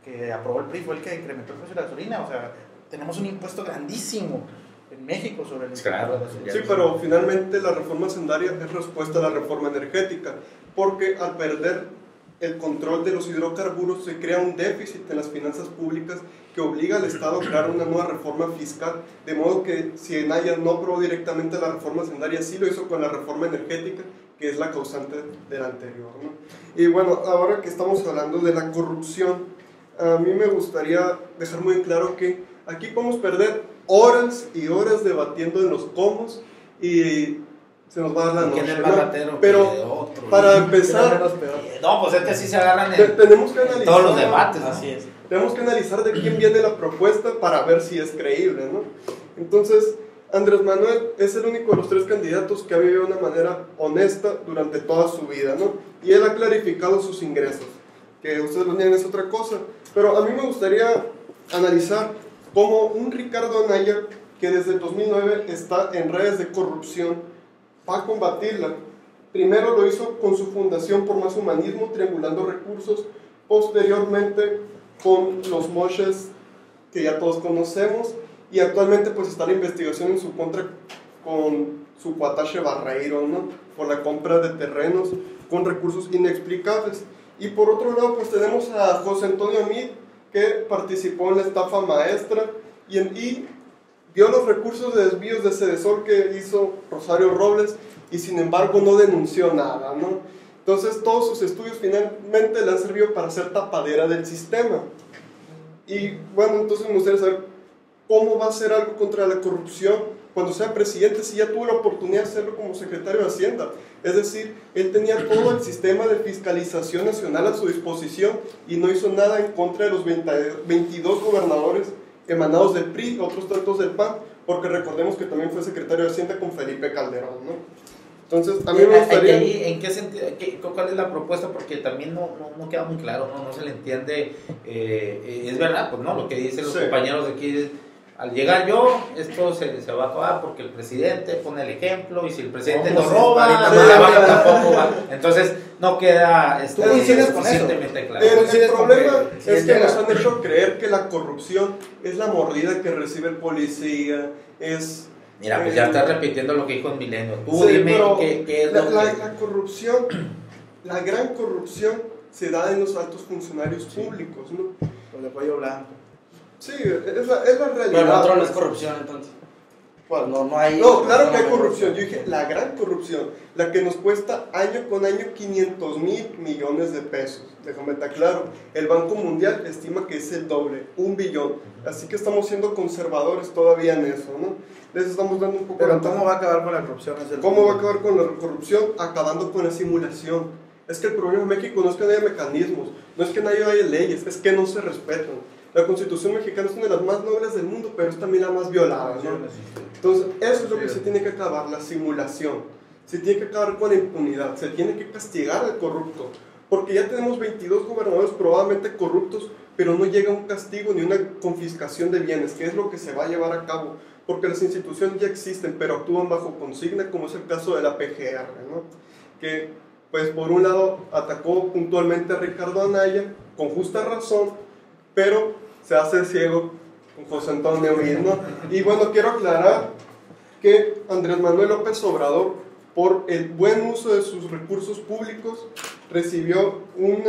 que aprobó el PRI fue el que incrementó el precio de la gasolina. O sea, tenemos un impuesto grandísimo en México sobre el impuesto de la gasolina. Sí, pero finalmente la reforma sendaria es respuesta a la reforma energética, porque al perder el control de los hidrocarburos se crea un déficit en las finanzas públicas que obliga al Estado a crear una nueva reforma fiscal, de modo que si Anaya no aprobó directamente la reforma sendaria, sí lo hizo con la reforma energética, que es la causante de la anterior, ¿no? Y bueno, ahora que estamos hablando de la corrupción, a mí me gustaría dejar muy claro que aquí podemos perder horas y horas debatiendo en los cómo y se nos va a dar la noche, ¿quién es ¿no? más ratero Pero que otro? para empezar, No, pues es que sí se agarran en tenemos que analizar todos los debates, ¿no? Así es. Tenemos que analizar de quién viene la propuesta para ver si es creíble, ¿no? Entonces, Andrés Manuel es el único de los tres candidatos que ha vivido de una manera honesta durante toda su vida, ¿no? Y él ha clarificado sus ingresos, que ustedes lo niegan es otra cosa. Pero a mí me gustaría analizar cómo un Ricardo Anaya, que desde el 2009 está en redes de corrupción, va a combatirla. Primero lo hizo con su Fundación por Más Humanismo, triangulando recursos, posteriormente con los moches que ya todos conocemos, y actualmente pues está la investigación en su contra con su cuatache Barreiro, ¿no? Por la compra de terrenos con recursos inexplicables. Y por otro lado pues tenemos a José Antonio Meade, que participó en la estafa maestra y vio los recursos de desvíos de Cedesol que hizo Rosario Robles, y sin embargo no denunció nada, ¿no? Entonces todos sus estudios finalmente le han servido para ser tapadera del sistema. Y bueno, entonces me gustaría saber cómo va a hacer algo contra la corrupción cuando sea presidente, si ya tuvo la oportunidad de hacerlo como secretario de Hacienda. Es decir, él tenía todo el sistema de fiscalización nacional a su disposición y no hizo nada en contra de los 22 gobernadores emanados del PRI y otros tantos del PAN, porque recordemos que también fue secretario de Hacienda con Felipe Calderón, ¿no? Entonces, a mí me gustaría... ¿En qué sentido? ¿Cuál es la propuesta? Porque también no queda muy claro, no se le entiende. Es verdad, pues no, lo que dicen los compañeros de aquí, al llegar yo, esto se va a acabar porque el presidente pone el ejemplo, y si el presidente no roba, tampoco va. Entonces, no queda suficientemente claro. El problema es que nos han hecho creer que la corrupción es la mordida que recibe el policía, es... Mira, pues ya estás repitiendo lo que dijo en Milenio. Tú dime qué es lo que... La corrupción, la gran corrupción se da en los altos funcionarios públicos, ¿no? Con el cuello blanco. Sí, es la realidad. Pero el otro no es corrupción, entonces. ¿Cuál? No hay... No, claro que hay corrupción. Yo dije, la gran corrupción, la que nos cuesta año con año 500,000 millones de pesos. Déjame estar claro. El Banco Mundial estima que es el doble, 1 billón. Así que estamos siendo conservadores todavía en eso, ¿no? Les estamos dando un poco... Pero ¿cómo va a acabar con la corrupción? ¿Cómo va a acabar con la corrupción? Acabando con la simulación. Es que el problema en México no es que no haya mecanismos, no es que no haya leyes, es que no se respetan. La Constitución mexicana es una de las más nobles del mundo, pero es también la más violada, ¿no? Entonces, eso es lo que se tiene que acabar, la simulación. Se tiene que acabar con la impunidad, se tiene que castigar al corrupto. Porque ya tenemos 22 gobernadores probablemente corruptos, pero no llega un castigo ni una confiscación de bienes, que es lo que se va a llevar a cabo. Porque las instituciones ya existen, pero actúan bajo consigna, como es el caso de la PGR, ¿no? Que, pues, por un lado, atacó puntualmente a Ricardo Anaya, con justa razón, pero se hace ciego con José Antonio Meade, ¿no? Y bueno, quiero aclarar que Andrés Manuel López Obrador, por el buen uso de sus recursos públicos, recibió un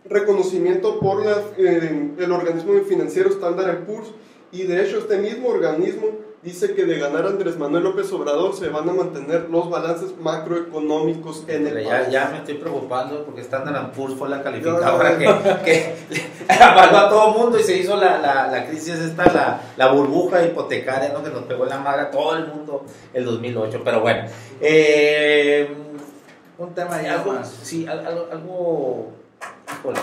reconocimiento por el organismo financiero Standard & Poor's, y de hecho este mismo organismo dice que de ganar Andrés Manuel López Obrador se van a mantener los balances macroeconómicos en el país. Ya me estoy preocupando porque Standard & Poor's fue la calificadora que avaló a todo el mundo y se hizo la crisis esta, la burbuja hipotecaria, ¿no? Que nos pegó en la maga a todo el mundo el 2008. Pero bueno, un tema ya algo más. Sí, algo híjole,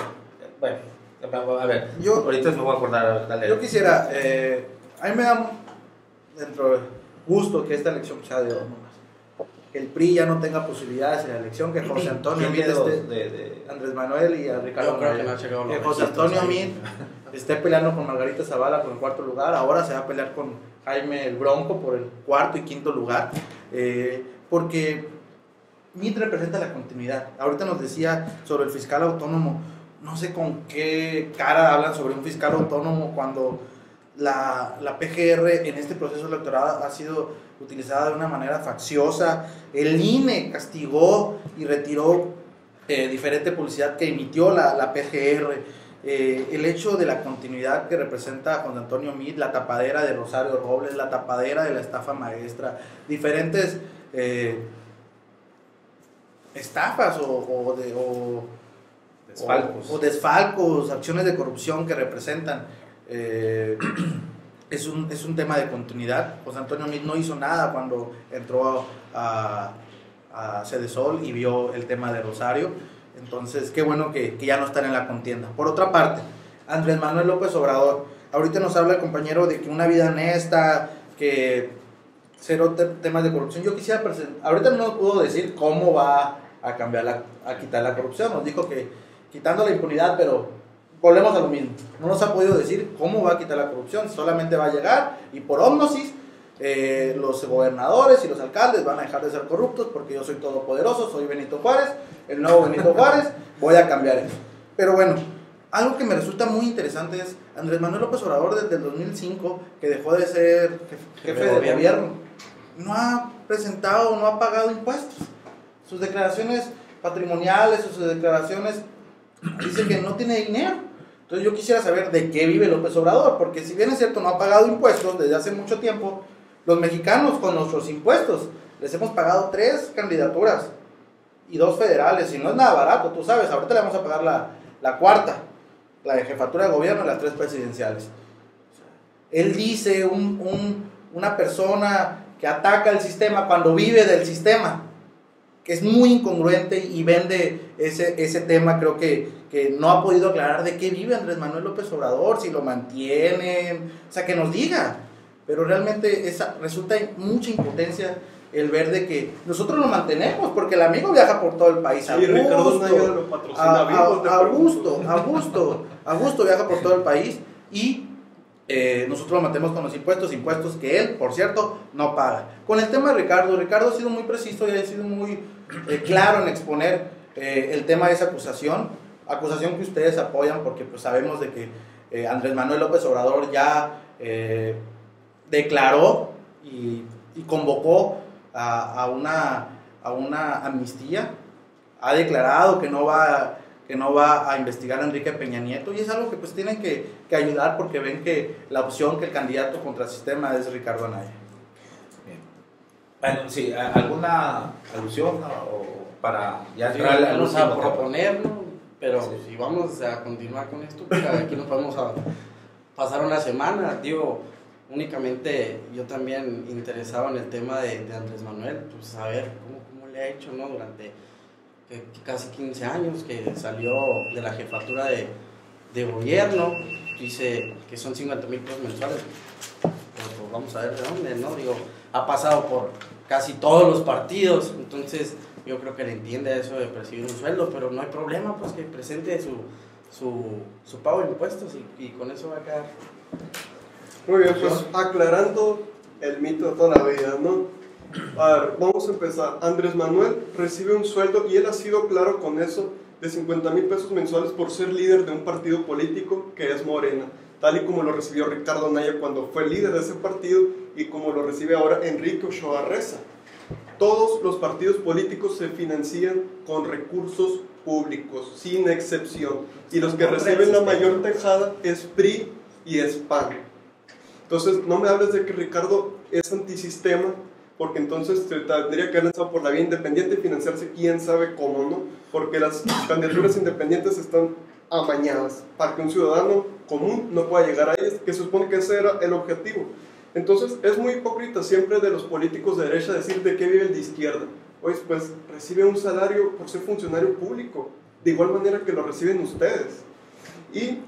bueno, A ver, ahorita me voy a acordar, dale. Yo quisiera, a mí me da dentro de gusto que esta elección sea de dos nomás. Que el PRI ya no tenga posibilidades en la elección, que José Antonio Meade Andrés Manuel y a Ricardo Yo creo que no ha llegado que José Antonio Meade esté peleando con Margarita Zavala por el cuarto lugar, ahora se va a pelear con Jaime el Bronco por el cuarto y quinto lugar, porque Meade representa la continuidad. Ahorita nos decía sobre el fiscal autónomo, no sé con qué cara hablan sobre un fiscal autónomo cuando la PGR en este proceso electoral ha sido utilizada de una manera facciosa. El INE castigó y retiró diferente publicidad que emitió la PGR. El hecho de la continuidad que representa Juan Antonio Meade, la tapadera de Rosario Robles, la tapadera de la estafa maestra, diferentes estafas o desfalcos, acciones de corrupción que representan. Es un tema de continuidad. José Antonio Meade no hizo nada cuando entró a Cedesol y vio el tema de Rosario. Entonces, qué bueno que ya no están en la contienda. Por otra parte, Andrés Manuel López Obrador, ahorita nos habla el compañero de que una vida honesta, que cero temas de corrupción. Yo quisiera ahorita no puedo decir cómo va a cambiar a quitar la corrupción. Nos dijo que quitando la impunidad, pero volvemos a lo mismo. No nos ha podido decir cómo va a quitar la corrupción. Solamente va a llegar y por ómnosis los gobernadores y los alcaldes van a dejar de ser corruptos porque yo soy todopoderoso, soy Benito Juárez, el nuevo Benito Juárez, voy a cambiar eso. Pero bueno, algo que me resulta muy interesante es Andrés Manuel López Obrador desde el 2005, que dejó de ser jefe de gobierno, no ha presentado, no ha pagado impuestos. Sus declaraciones patrimoniales, sus declaraciones, dice que no tiene dinero. Entonces yo quisiera saber de qué vive López Obrador, porque si bien es cierto no ha pagado impuestos desde hace mucho tiempo, los mexicanos con nuestros impuestos les hemos pagado 3 candidaturas y 2 federales, y no es nada barato, tú sabes, ahorita le vamos a pagar la cuarta, la de jefatura de gobierno y las 3 presidenciales. Él dice una persona que ataca el sistema cuando vive del sistema, que es muy incongruente y vende ese tema. Creo que no ha podido aclarar de qué vive Andrés Manuel López Obrador, si lo mantienen, o sea, que nos diga. Pero realmente resulta mucha impotencia el ver de que nosotros lo mantenemos, porque el amigo viaja por todo el país a gusto viaja por todo el país y nosotros lo mantenemos con los impuestos que él, por cierto, no paga. Con el tema de Ricardo ha sido muy preciso y ha sido muy claro en exponer el tema de esa acusación que ustedes apoyan, porque pues sabemos de que Andrés Manuel López Obrador ya declaró y convocó a una amnistía, ha declarado que no va a investigar a Enrique Peña Nieto, y es algo que pues tienen que ayudar, porque ven que la opción, que el candidato contra el sistema es Ricardo Anaya. Bien. Bueno, sí, ¿alguna alusión o para ya entrar a vamos a proponerlo, pero sí, si vamos a continuar con esto, pues aquí nos vamos a pasar una semana, digo. Únicamente yo también interesado en el tema de Andrés Manuel, pues saber cómo le ha hecho, ¿no? Durante casi 15 años que salió de la jefatura de gobierno, dice que son 50,000 pesos mensuales, pero pues vamos a ver de dónde, ¿no? Digo, ha pasado por casi todos los partidos, entonces yo creo que le entiende eso de percibir un sueldo, pero no hay problema, pues que presente su pago de impuestos y con eso va a quedar. Muy bien, pues aclarando el mito de toda la vida, ¿no? A ver, vamos a empezar. Andrés Manuel recibe un sueldo, y él ha sido claro con eso, de 50,000 pesos mensuales por ser líder de un partido político que es Morena, tal y como lo recibió Ricardo Anaya cuando fue líder de ese partido y como lo recibe ahora Enrique Ochoa Reza. Todos los partidos políticos se financian con recursos públicos, sin excepción, y los que reciben la mayor tajada es PRI y es PAN. Entonces, no me hables de que Ricardo es antisistema, porque entonces tendría que haber lanzado por la vía independiente y financiarse quién sabe cómo, ¿no? Porque las candidaturas independientes están amañadas para que un ciudadano común no pueda llegar a ellas, que se supone que ese era el objetivo. Entonces, es muy hipócrita siempre de los políticos de derecha decir de qué vive el de izquierda. Oye, pues recibe un salario por ser funcionario público, de igual manera que lo reciben ustedes. Y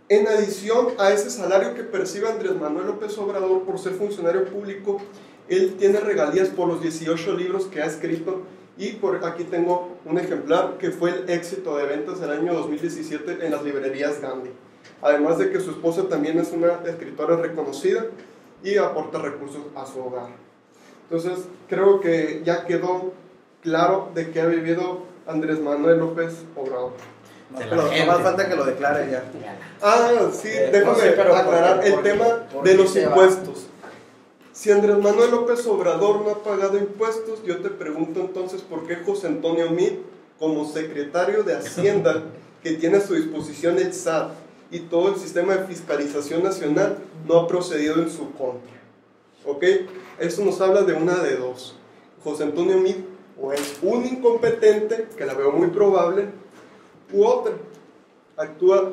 en adición a ese salario que percibe Andrés Manuel López Obrador por ser funcionario público, él tiene regalías por los 18 libros que ha escrito, y por aquí tengo un ejemplar que fue el éxito de ventas del año 2017 en las librerías Gandhi. Además de que su esposa también es una escritora reconocida y aporta recursos a su hogar. Entonces, creo que ya quedó claro de qué ha vivido Andrés Manuel López Obrador. No más falta que lo declare ya. Sí, déjame aclarar el tema de los impuestos. Si Andrés Manuel López Obrador no ha pagado impuestos, yo te pregunto entonces por qué José Antonio Meade, como secretario de Hacienda, que tiene a su disposición el SAT y todo el sistema de fiscalización nacional, no ha procedido en su contra. ¿Ok? Eso nos habla de una de dos. José Antonio Meade o es un incompetente, que la veo muy probable, u otra, actúa.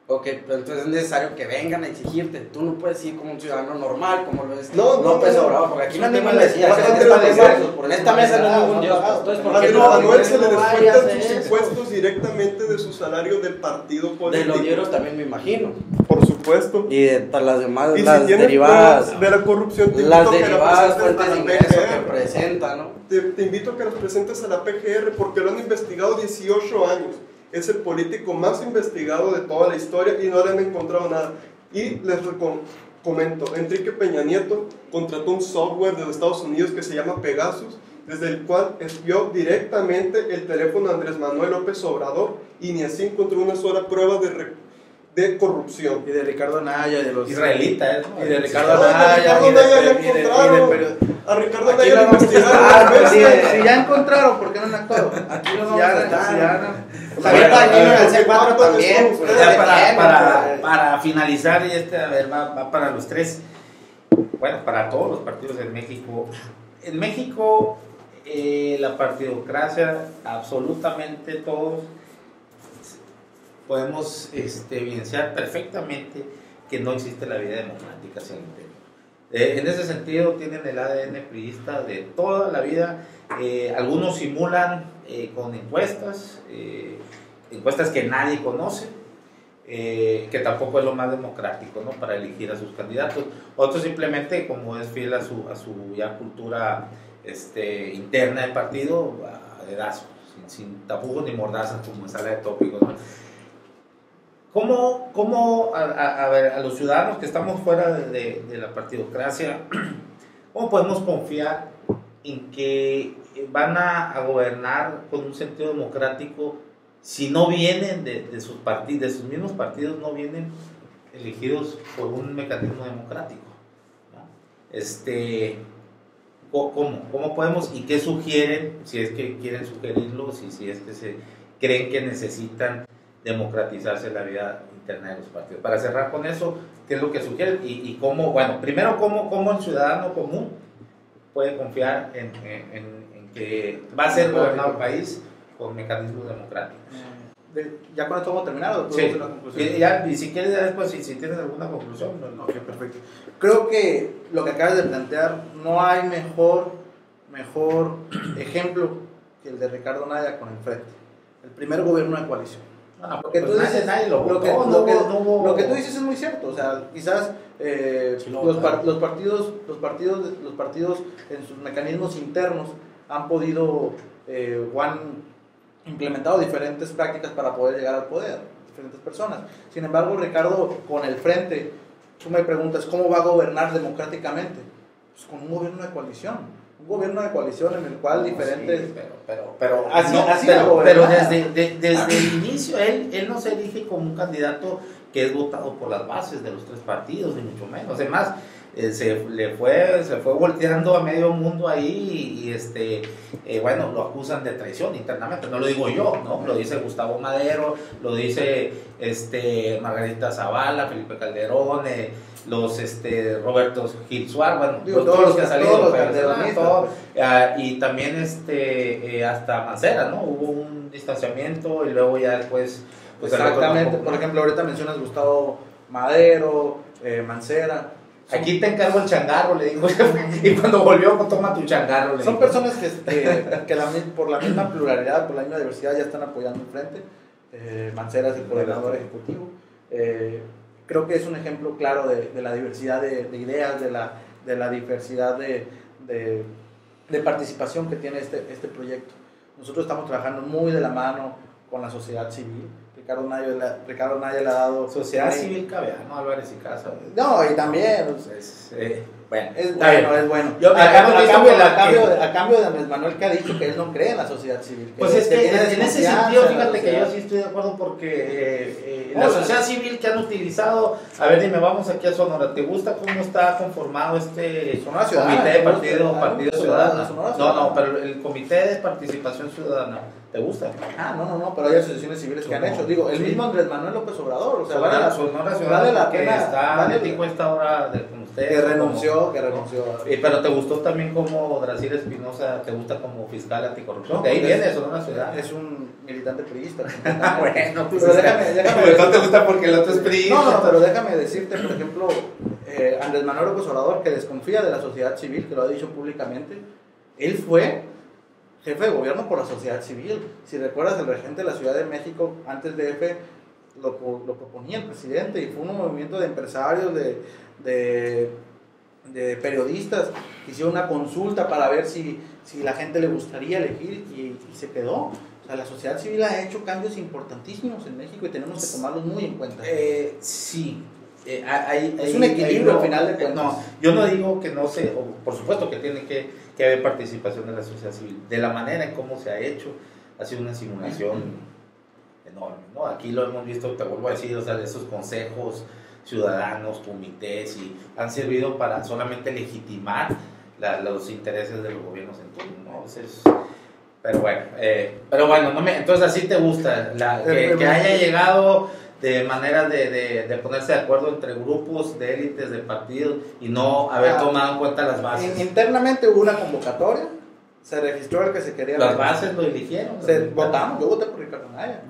Ok, pero entonces es necesario que vengan a exigirte. Tú no puedes ir como un ciudadano normal, como lo es López Obrador, porque aquí no tengo decía, en esta mesa no hay ningún dios. Entonces, ¿por qué Andrés no? Manuel se le descuentan sus impuestos directamente de su salario del partido político? De los dineros también me imagino. Por supuesto. Y de las demás, Y las si tienes derivadas. pruebas de la corrupción, te Las invito a que la derivadas presentes fuentes a de la ingreso que PGR. presenta, ¿no? Te invito a que las presentes a la PGR porque lo han investigado 18 años. Es el político más investigado de toda la historia y no le han encontrado nada. Y les comento, Enrique Peña Nieto contrató un software de los Estados Unidos que se llama Pegasus, desde el cual espió directamente el teléfono de Andrés Manuel López Obrador y ni así encontró una sola prueba de corrupción. Y de Ricardo Anaya, y de los Israelita, y de Ricardo No, Anaya, Ricardo y de- Anaya ya y de- y de- encontraron. A Ricardo Aquí Anaya lo lo vamos a investigaron estar, dos Si, veces. si ya encontraron, ¿por qué no han actuado? Aquí lo Si vamos ya- a estar. si ya- Ahorita aquí en el C4 también. Ya pues, Ya depende, para finalizar, y a ver, va para los tres, bueno, para todos los partidos en México. En México, la partidocracia, absolutamente todos podemos evidenciar perfectamente que no existe la vida democrática hacia el interior. En ese sentido, tienen el ADN priista de toda la vida. Algunos simulan con encuestas que nadie conoce, que tampoco es lo más democrático, ¿no?, para elegir a sus candidatos. Otros simplemente, como es fiel a su ya cultura interna del partido, a dedazo, sin tapujos ni mordazas, como en sala de tópicos, ¿no? ¿Cómo a ver, a los ciudadanos que estamos fuera de la partidocracia, cómo podemos confiar en que van a gobernar con un sentido democrático si no vienen de sus partidos, de sus mismos partidos, no vienen elegidos por un mecanismo democrático, ¿no? ¿Cómo podemos y qué sugieren, si es que quieren sugerirlo, si es que se creen que necesitan democratizarse la vida interna de los partidos? Para cerrar con eso, ¿qué es lo que sugieren? Y cómo, bueno, primero, cómo el ciudadano común puede confiar en que va a ser gobernado el país con mecanismos democráticos. Ya con esto hemos terminado. Sí. Y si quieres, ya después, si tienes alguna conclusión. No, ok, perfecto. Creo que lo que acabas de plantear, no hay mejor ejemplo que el de Ricardo Anaya con el Frente. El primer gobierno de coalición. Lo que tú dices, nadie lo votó, lo que tú dices es muy cierto. O sea, quizás los partidos en sus mecanismos internos han podido o han implementado diferentes prácticas para poder llegar al poder, diferentes personas. Sin embargo, Ricardo, con el Frente, tú me preguntas, ¿cómo va a gobernar democráticamente? Pues con un gobierno de coalición. Un gobierno de coalición en el cual diferentes... Sí, pero desde el inicio, él no se elige como un candidato que es votado por las bases de los tres partidos, ni mucho menos. Además, se fue volteando a medio mundo ahí y bueno, lo acusan de traición internamente. No lo digo yo, ¿no? Lo dice Gustavo Madero, lo dice Margarita Zavala, Felipe Calderón, Roberto Gil Suárez, bueno, todos los que han salido, y también hasta Mancera, ¿no? Hubo un distanciamiento y luego ya después pues exactamente, por ejemplo, ahorita mencionas Gustavo Madero, Mancera. Aquí te encargo el changarro, le digo, y cuando volvió, pues toma tu changarro. Son personas que por la misma pluralidad, por la misma diversidad ya están apoyando el Frente. Mancera es el coordinador ejecutivo. Creo que es un ejemplo claro de la diversidad de ideas, de la diversidad de participación que tiene este proyecto. Nosotros estamos trabajando muy de la mano con la sociedad civil. Ricardo Naya le ha dado... Sociedad civil Cabeano, Álvarez y Casa. No, y también... Bueno, es bueno. Yo, a cambio de Andrés Manuel, que ha dicho que él no cree en la sociedad civil. Pues es que en ese sentido, fíjate que yo sí estoy de acuerdo porque la sociedad civil que han utilizado, a ver, dime, vamos aquí a Sonora, ¿te gusta cómo está conformado este comité de partido ciudadano? No, pero el comité de participación ciudadana, ¿te gusta? No, pero hay asociaciones civiles que han hecho. Digo, el mismo Andrés Manuel López Obrador, o sea, vale la pena. Está metido esta hora con usted. Que renunció. Pero ¿te gustó también como Dracir Espinosa, te gusta como fiscal anticorrupción? De ahí viene Sonora Ciudad. Es un militante priista. Bueno, pues pero déjame no te gusta porque el otro es priista. No, pero déjame decirte, por ejemplo, Andrés Manuel López Obrador, que desconfía de la sociedad civil, que lo ha dicho públicamente, él fue jefe de gobierno por la sociedad civil. Si recuerdas, el regente de la Ciudad de México, antes de EFE, lo proponía el presidente, y fue un movimiento de empresarios, de periodistas, que hicieron una consulta para ver si la gente le gustaría elegir, y se quedó. O sea, la sociedad civil ha hecho cambios importantísimos en México y tenemos que tomarlos muy en cuenta. Sí. Es un equilibrio al final de cuentas. No, yo no digo que no se, por supuesto que tiene que haber participación de la sociedad civil. De la manera en cómo se ha hecho, ha sido una simulación enorme, ¿no? Aquí lo hemos visto, te vuelvo a decir, o sea, de esos consejos ciudadanos, comités, y han servido para solamente legitimar los intereses de los gobiernos en turno, ¿no? Entonces, pero bueno, entonces así te gusta que haya llegado de manera de ponerse de acuerdo entre grupos de élites de partidos y no haber tomado en cuenta las bases. Internamente hubo una convocatoria, se registró el que se quería. Las bases lo eligieron. Votamos, yo voté por Ricardo Naya.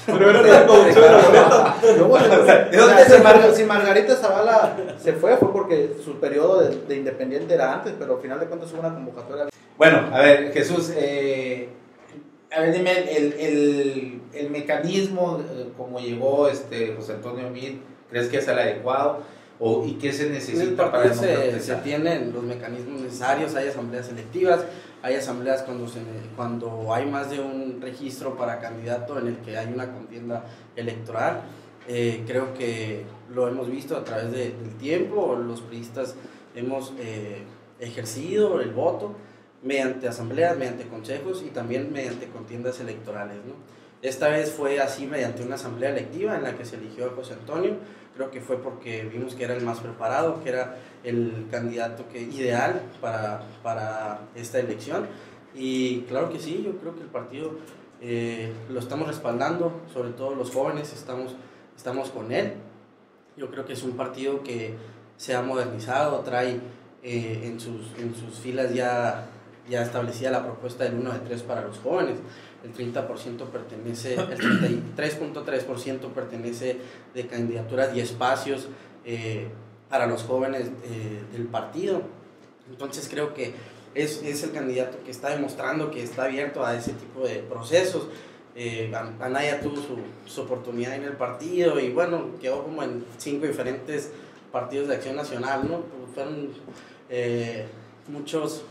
Pero era la producción de la boleta. Si Margarita Zavala se fue porque su periodo de independiente era antes, pero al final de cuentas hubo una convocatoria. Bueno, a ver, Jesús, a ver, dime, el mecanismo, como llegó José Antonio Meade, ¿crees que es el adecuado? ¿Y qué se necesita para democratizar? Se tienen los mecanismos necesarios, hay asambleas selectivas, hay asambleas cuando hay más de un registro para candidato en el que hay una contienda electoral. Creo que lo hemos visto a través del tiempo, los priistas hemos ejercido el voto mediante asambleas, mediante consejos y también mediante contiendas electorales, ¿no? Esta vez fue así mediante una asamblea electiva en la que se eligió a José Antonio. Creo que fue porque vimos que era el más preparado, que era el candidato ideal para esta elección. Y claro que sí, yo creo que el partido lo estamos respaldando, sobre todo los jóvenes estamos con él. Yo creo que es un partido que se ha modernizado, trae en sus filas ya establecida la propuesta del 1 de 3 para los jóvenes. El 33.3% pertenece de candidaturas y espacios para los jóvenes del partido. Entonces creo que es el candidato que está demostrando que está abierto a ese tipo de procesos. Anaya tuvo su oportunidad en el partido y bueno, quedó como en 5 diferentes partidos de Acción Nacional, ¿no? Fueron muchos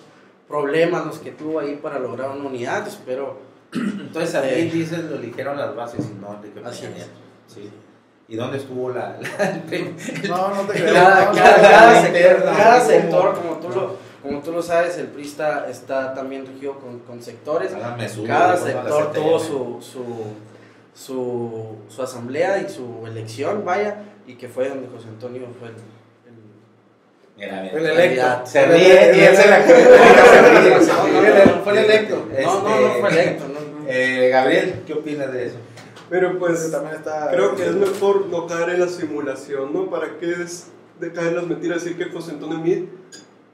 problemas los que tuvo ahí para lograr una unidad, pero entonces ahí dices lo eligieron las bases y no Enrique Peña Nieto. Sí. ¿Y dónde estuvo No te creo. Cada sector, como tú lo sabes, el PRI está también regido con sectores. Cada sector tuvo su asamblea y su elección, y que fue donde José Antonio fue el electo. Se ríe y él se la cree. Fue el electo. No fue electo. Gabriel, ¿qué opinas de eso? Pero pues también creo que es mejor no caer en la simulación, ¿no? ¿Para qué es de caer en las mentiras? Decir que José Antonio Meade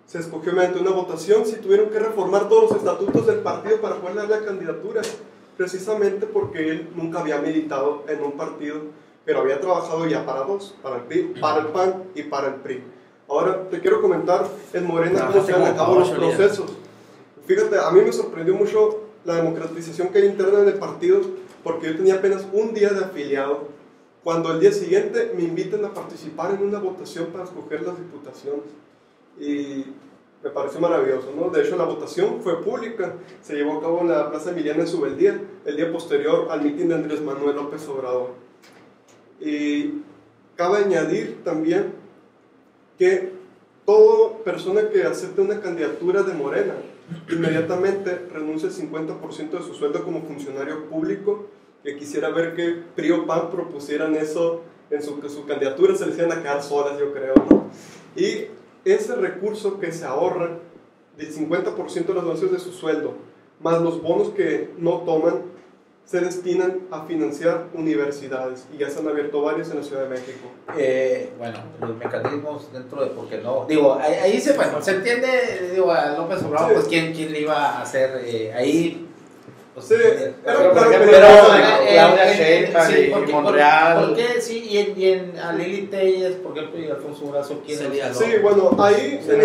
se escogió mediante una votación, si tuvieron que reformar todos los estatutos del partido para poder darle la candidatura, precisamente porque él nunca había militado en un partido, pero había trabajado ya para dos, para el PRI, para el PAN y para el PRI. Ahora te quiero comentar en Morena cómo se han acabado los procesos. Fíjate, a mí me sorprendió mucho la democratización que hay interna en el partido, porque yo tenía apenas un día de afiliado, cuando al día siguiente me invitan a participar en una votación para escoger las diputaciones. Y me pareció maravilloso, ¿no? De hecho, la votación fue pública, se llevó a cabo en la Plaza Emiliana en Subeldía, el día posterior al mitin de Andrés Manuel López Obrador. Y cabe añadir también que toda persona que acepte una candidatura de Morena inmediatamente renuncia el 50% de su sueldo como funcionario público, que quisiera ver que PRI o PAN propusieran eso en su candidatura, se les iban a quedar solas, yo creo, ¿no? Y ese recurso que se ahorra del 50% de los donaciones de su sueldo, más los bonos que no toman, se destinan a financiar universidades, y ya se han abierto varias en la Ciudad de México. Bueno, los mecanismos dentro de por qué no. Digo, ahí se, bueno, se entiende, digo, a López Obrador, sí. pues quién le iba a hacer ahí. Pues, Sí, pero, por pero, ejemplo, Claudia Sheinbaum sí, y porque, Monreal. ¿por qué? Sí, y a Lili Telles, por ejemplo, y Alfonso Durazo, ¿quién Sería, Sí, bueno, ahí en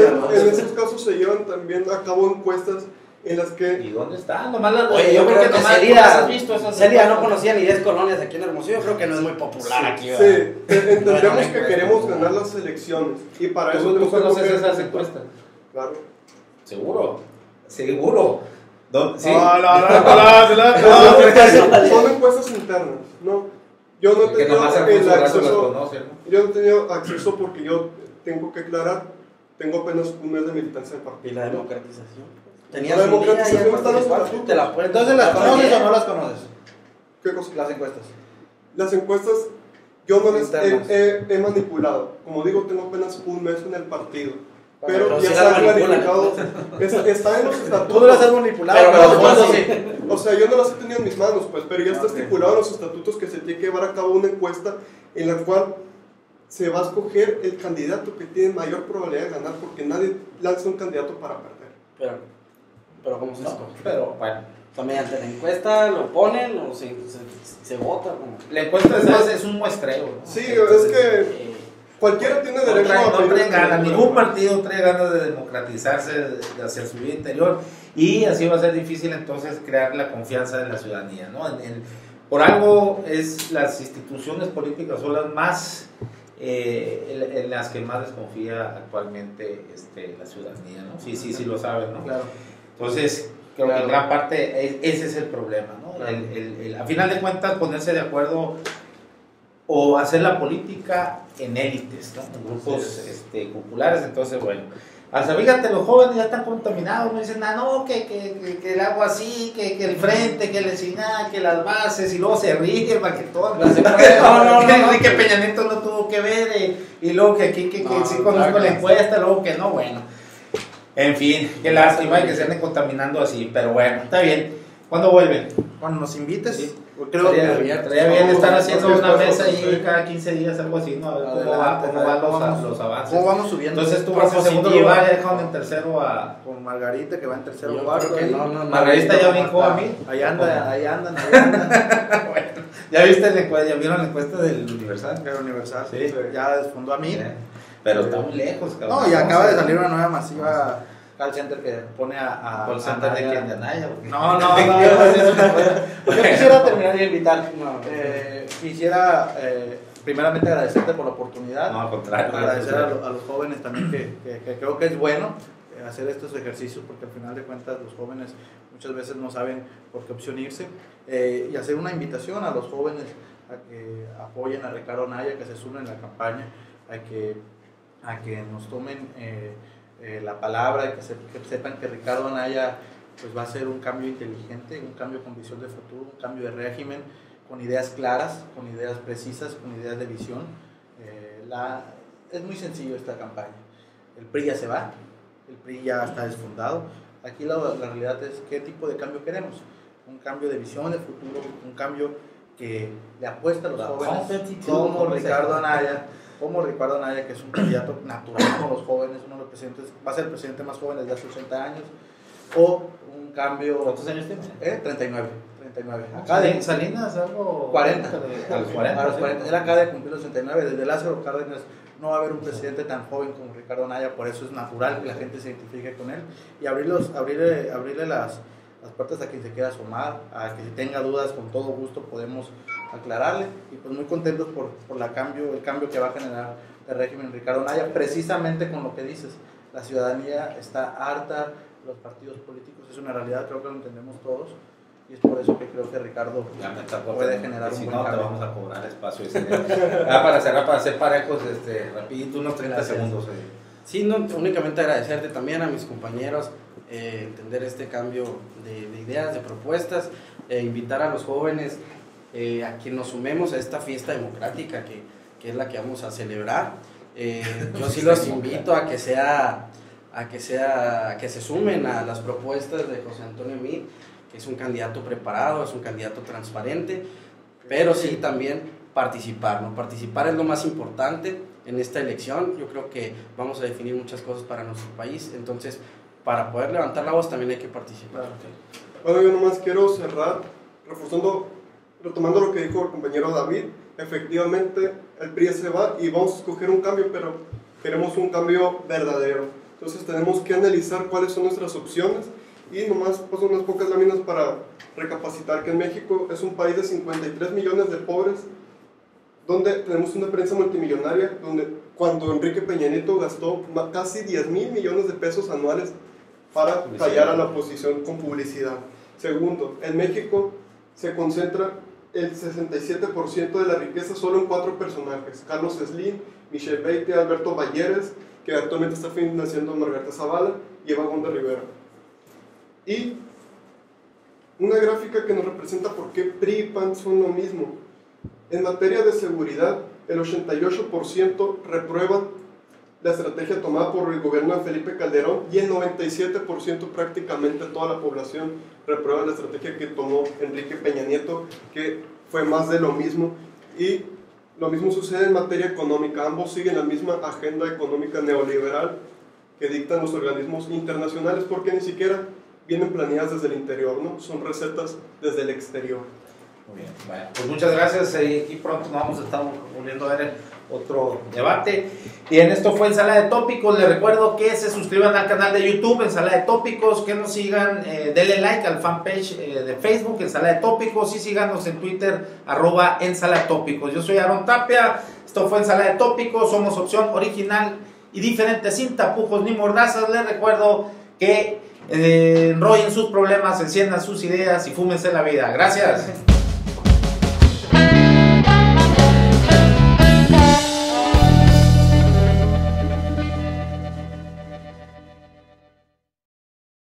esos casos se llevan también a cabo encuestas en las que... ¿Y dónde está? Nomás las, Oye, yo creo que nomás Celia, has visto esas Celia no encuestas. conocía ni 10 colonias aquí en Hermosillo, creo que no es muy popular aquí, Sí, ¿verdad? entendemos que queremos ganar las elecciones, y para eso ¿Tú tenemos que conoces coger- esas encuestas? Claro. Seguro, seguro. ¿Sí? Son encuestas internas, ¿no? Yo no he Que tenido nomás el Alfonso Durazo las acceso, conoce, ¿no? yo no he tenido acceso porque yo tengo que aclarar, tengo apenas un mes de militancia del Y partido. la democratización. La democratización está en los estatutos. Te la pueden Entonces, ¿las conoces o no las conoces? ¿Qué cosa? Las encuestas. Las encuestas yo no las Internas. he manipulado. Como digo, tengo apenas un mes en el partido. Pero Pero ya sí se las ha manipulan. clarificado. Está en los estatutos. Tú no las has manipulado, Pero pero los fondos sí. sí. O sea, yo no las he tenido en mis manos, pues, pero ya está Ok. estipulado en los estatutos que se tiene que llevar a cabo una encuesta en la cual se va a escoger el candidato que tiene mayor probabilidad de ganar, porque nadie lanza un candidato para perder. Pero ¿cómo se No, escoge? pero bueno. O sea, mediante la encuesta lo ponen o se vota. Como... La encuesta es un muestreo, ¿no? Sí, es que eh, cualquiera tiene No derecho a trae pedir ganas, candidatura. ningún partido trae ganas de democratizarse hacia su vida interior, y así va a ser difícil entonces crear la confianza de la ciudadanía, ¿no? Por algo las instituciones políticas son las más en las que más desconfía actualmente la ciudadanía, ¿no? Sí lo saben, ¿no? Claro. Entonces, creo que en gran parte ese es el problema, ¿no? Claro. A final de cuentas, ponerse de acuerdo o hacer la política en élites, ¿no? En grupos populares. Entonces, bueno, hasta fíjate, los jóvenes ya están contaminados, no dicen nada, no, que el agua así, que el frente, que el encina, que las bases, y luego se ríen para que todo, No, que Peña Nieto no tuvo que ver, y luego que aquí, que No, sí conozco claro, la no. encuesta, luego que no, bueno. En fin, qué lástima que se anden contaminando así, pero bueno, está bien. ¿Cuándo vuelven? Cuando nos invites, Sí. creo Estaría que bien estar haciendo porque una estamos- mesa ahí sí. cada 15 días, algo así, ¿no? A ver cómo Adelante, van los avances. ¿Cómo vamos subiendo? Entonces tú vas en segundo Propositiva. lugar, ya dejaron en tercero a... Con Margarita, que va en tercero Yo cuarto. creo que ahí. no, Margarita ya brincó a mí. Ahí andan. Bueno, ¿ya viste la encuesta? ¿Ya vieron la encuesta del Universal? Era Universal. Sí. Ya desfundó a mí. Pero está muy lejos, cabrón. No, y acaba de salir una nueva masiva call center que pone a Call center de Anaya. quién, de Anaya. ¿O qué? No, yo quisiera terminar de invitar. No. Quisiera primeramente agradecerte por la oportunidad. No, al contrario. Agradecer a los jóvenes también que creo que es bueno hacer estos ejercicios, porque al final de cuentas los jóvenes muchas veces no saben por qué opción irse, y hacer una invitación a los jóvenes a que apoyen a Ricardo Anaya, que se sumen en la campaña, a que nos tomen la palabra, y que sepan que Ricardo Anaya pues va a ser un cambio inteligente, un cambio con visión de futuro, un cambio de régimen, con ideas claras, con ideas precisas, con ideas de visión. Es muy sencillo esta campaña. El PRI ya se va, el PRI ya está desfundado. Aquí la realidad es qué tipo de cambio queremos. Un cambio de visión de futuro, un cambio que le apuesta a los jóvenes, como Ricardo Anaya, que es un candidato natural con los jóvenes, uno de los presidentes, va a ser el presidente más joven desde hace 80 años, o un cambio... ¿Cuántos años tiene? 39. Acá de Salinas, algo... 40. A los 40. A los 40. Él acaba de cumplir los 69. Desde Lázaro Cárdenas no va a haber un presidente tan joven como Ricardo Anaya, por eso es natural que la gente se identifique con él y abrirle las puertas a quien se quiera sumar, a que si tenga dudas, con todo gusto podemos aclararle, y pues muy contentos por el cambio que va a generar el régimen Ricardo Anaya, precisamente con lo que dices. La ciudadanía está harta de los partidos políticos, es una realidad, creo que lo entendemos todos, y es por eso que creo que Ricardo puede generar un buen cambio. Te vamos a cobrar espacio ese día. Para cerrar, para hacer parejos, rapidito, unos 30 segundos. Sí, no, únicamente agradecerte también a mis compañeros, entender este cambio de ideas, de propuestas, invitar a los jóvenes a que nos sumemos a esta fiesta democrática que es la que vamos a celebrar. Yo sí los invito a que se sumen a las propuestas de José Antonio Meade, que es un candidato preparado, es un candidato transparente, pero sí también participar, ¿no? Participar es lo más importante en esta elección. Yo creo que vamos a definir muchas cosas para nuestro país, entonces para poder levantar la voz también hay que participar. Bueno, yo nomás quiero cerrar retomando lo que dijo el compañero David. Efectivamente el PRI se va y vamos a escoger un cambio, pero queremos un cambio verdadero. Entonces tenemos que analizar cuáles son nuestras opciones, y nomás pues unas pocas láminas para recapacitar que en México es un país de 53 millones de pobres, donde tenemos una prensa multimillonaria, donde cuando Enrique Peña Nieto gastó casi 10,000 millones de pesos anuales para callar a la oposición con publicidad. Segundo, en México se concentra el 67% de la riqueza solo en 4 personajes: Carlos Slim, Michelle Beite, Alberto Valleres, que actualmente está financiando a Margarita Zavala, y Eva Gonda Rivera. Y una gráfica que nos representa por qué PRI y PAN son lo mismo. En materia de seguridad, el 88% reprueban la estrategia tomada por el gobierno de Felipe Calderón, y el 97% prácticamente toda la población reprueba la estrategia que tomó Enrique Peña Nieto, que fue más de lo mismo. Y lo mismo sucede en materia económica, ambos siguen la misma agenda económica neoliberal que dictan los organismos internacionales, porque ni siquiera vienen planeadas desde el interior, ¿no? Son recetas desde el exterior. Muy bien, bueno, pues muchas gracias, y pronto nos vamos a estar volviendo a ver otro debate. Y en esto fue Ensalada de Tópicos. Les recuerdo que se suscriban al canal de YouTube Ensalada de Tópicos, que nos sigan, denle like al fanpage de Facebook Ensalada de Tópicos, y síganos en Twitter @Ensalada de Tópicos. Yo soy Aaron Tapia, esto fue Ensalada de Tópicos, somos opción original y diferente, sin tapujos ni mordazas. Les recuerdo que enrollen sus problemas, enciendan sus ideas y fúmense la vida. Gracias.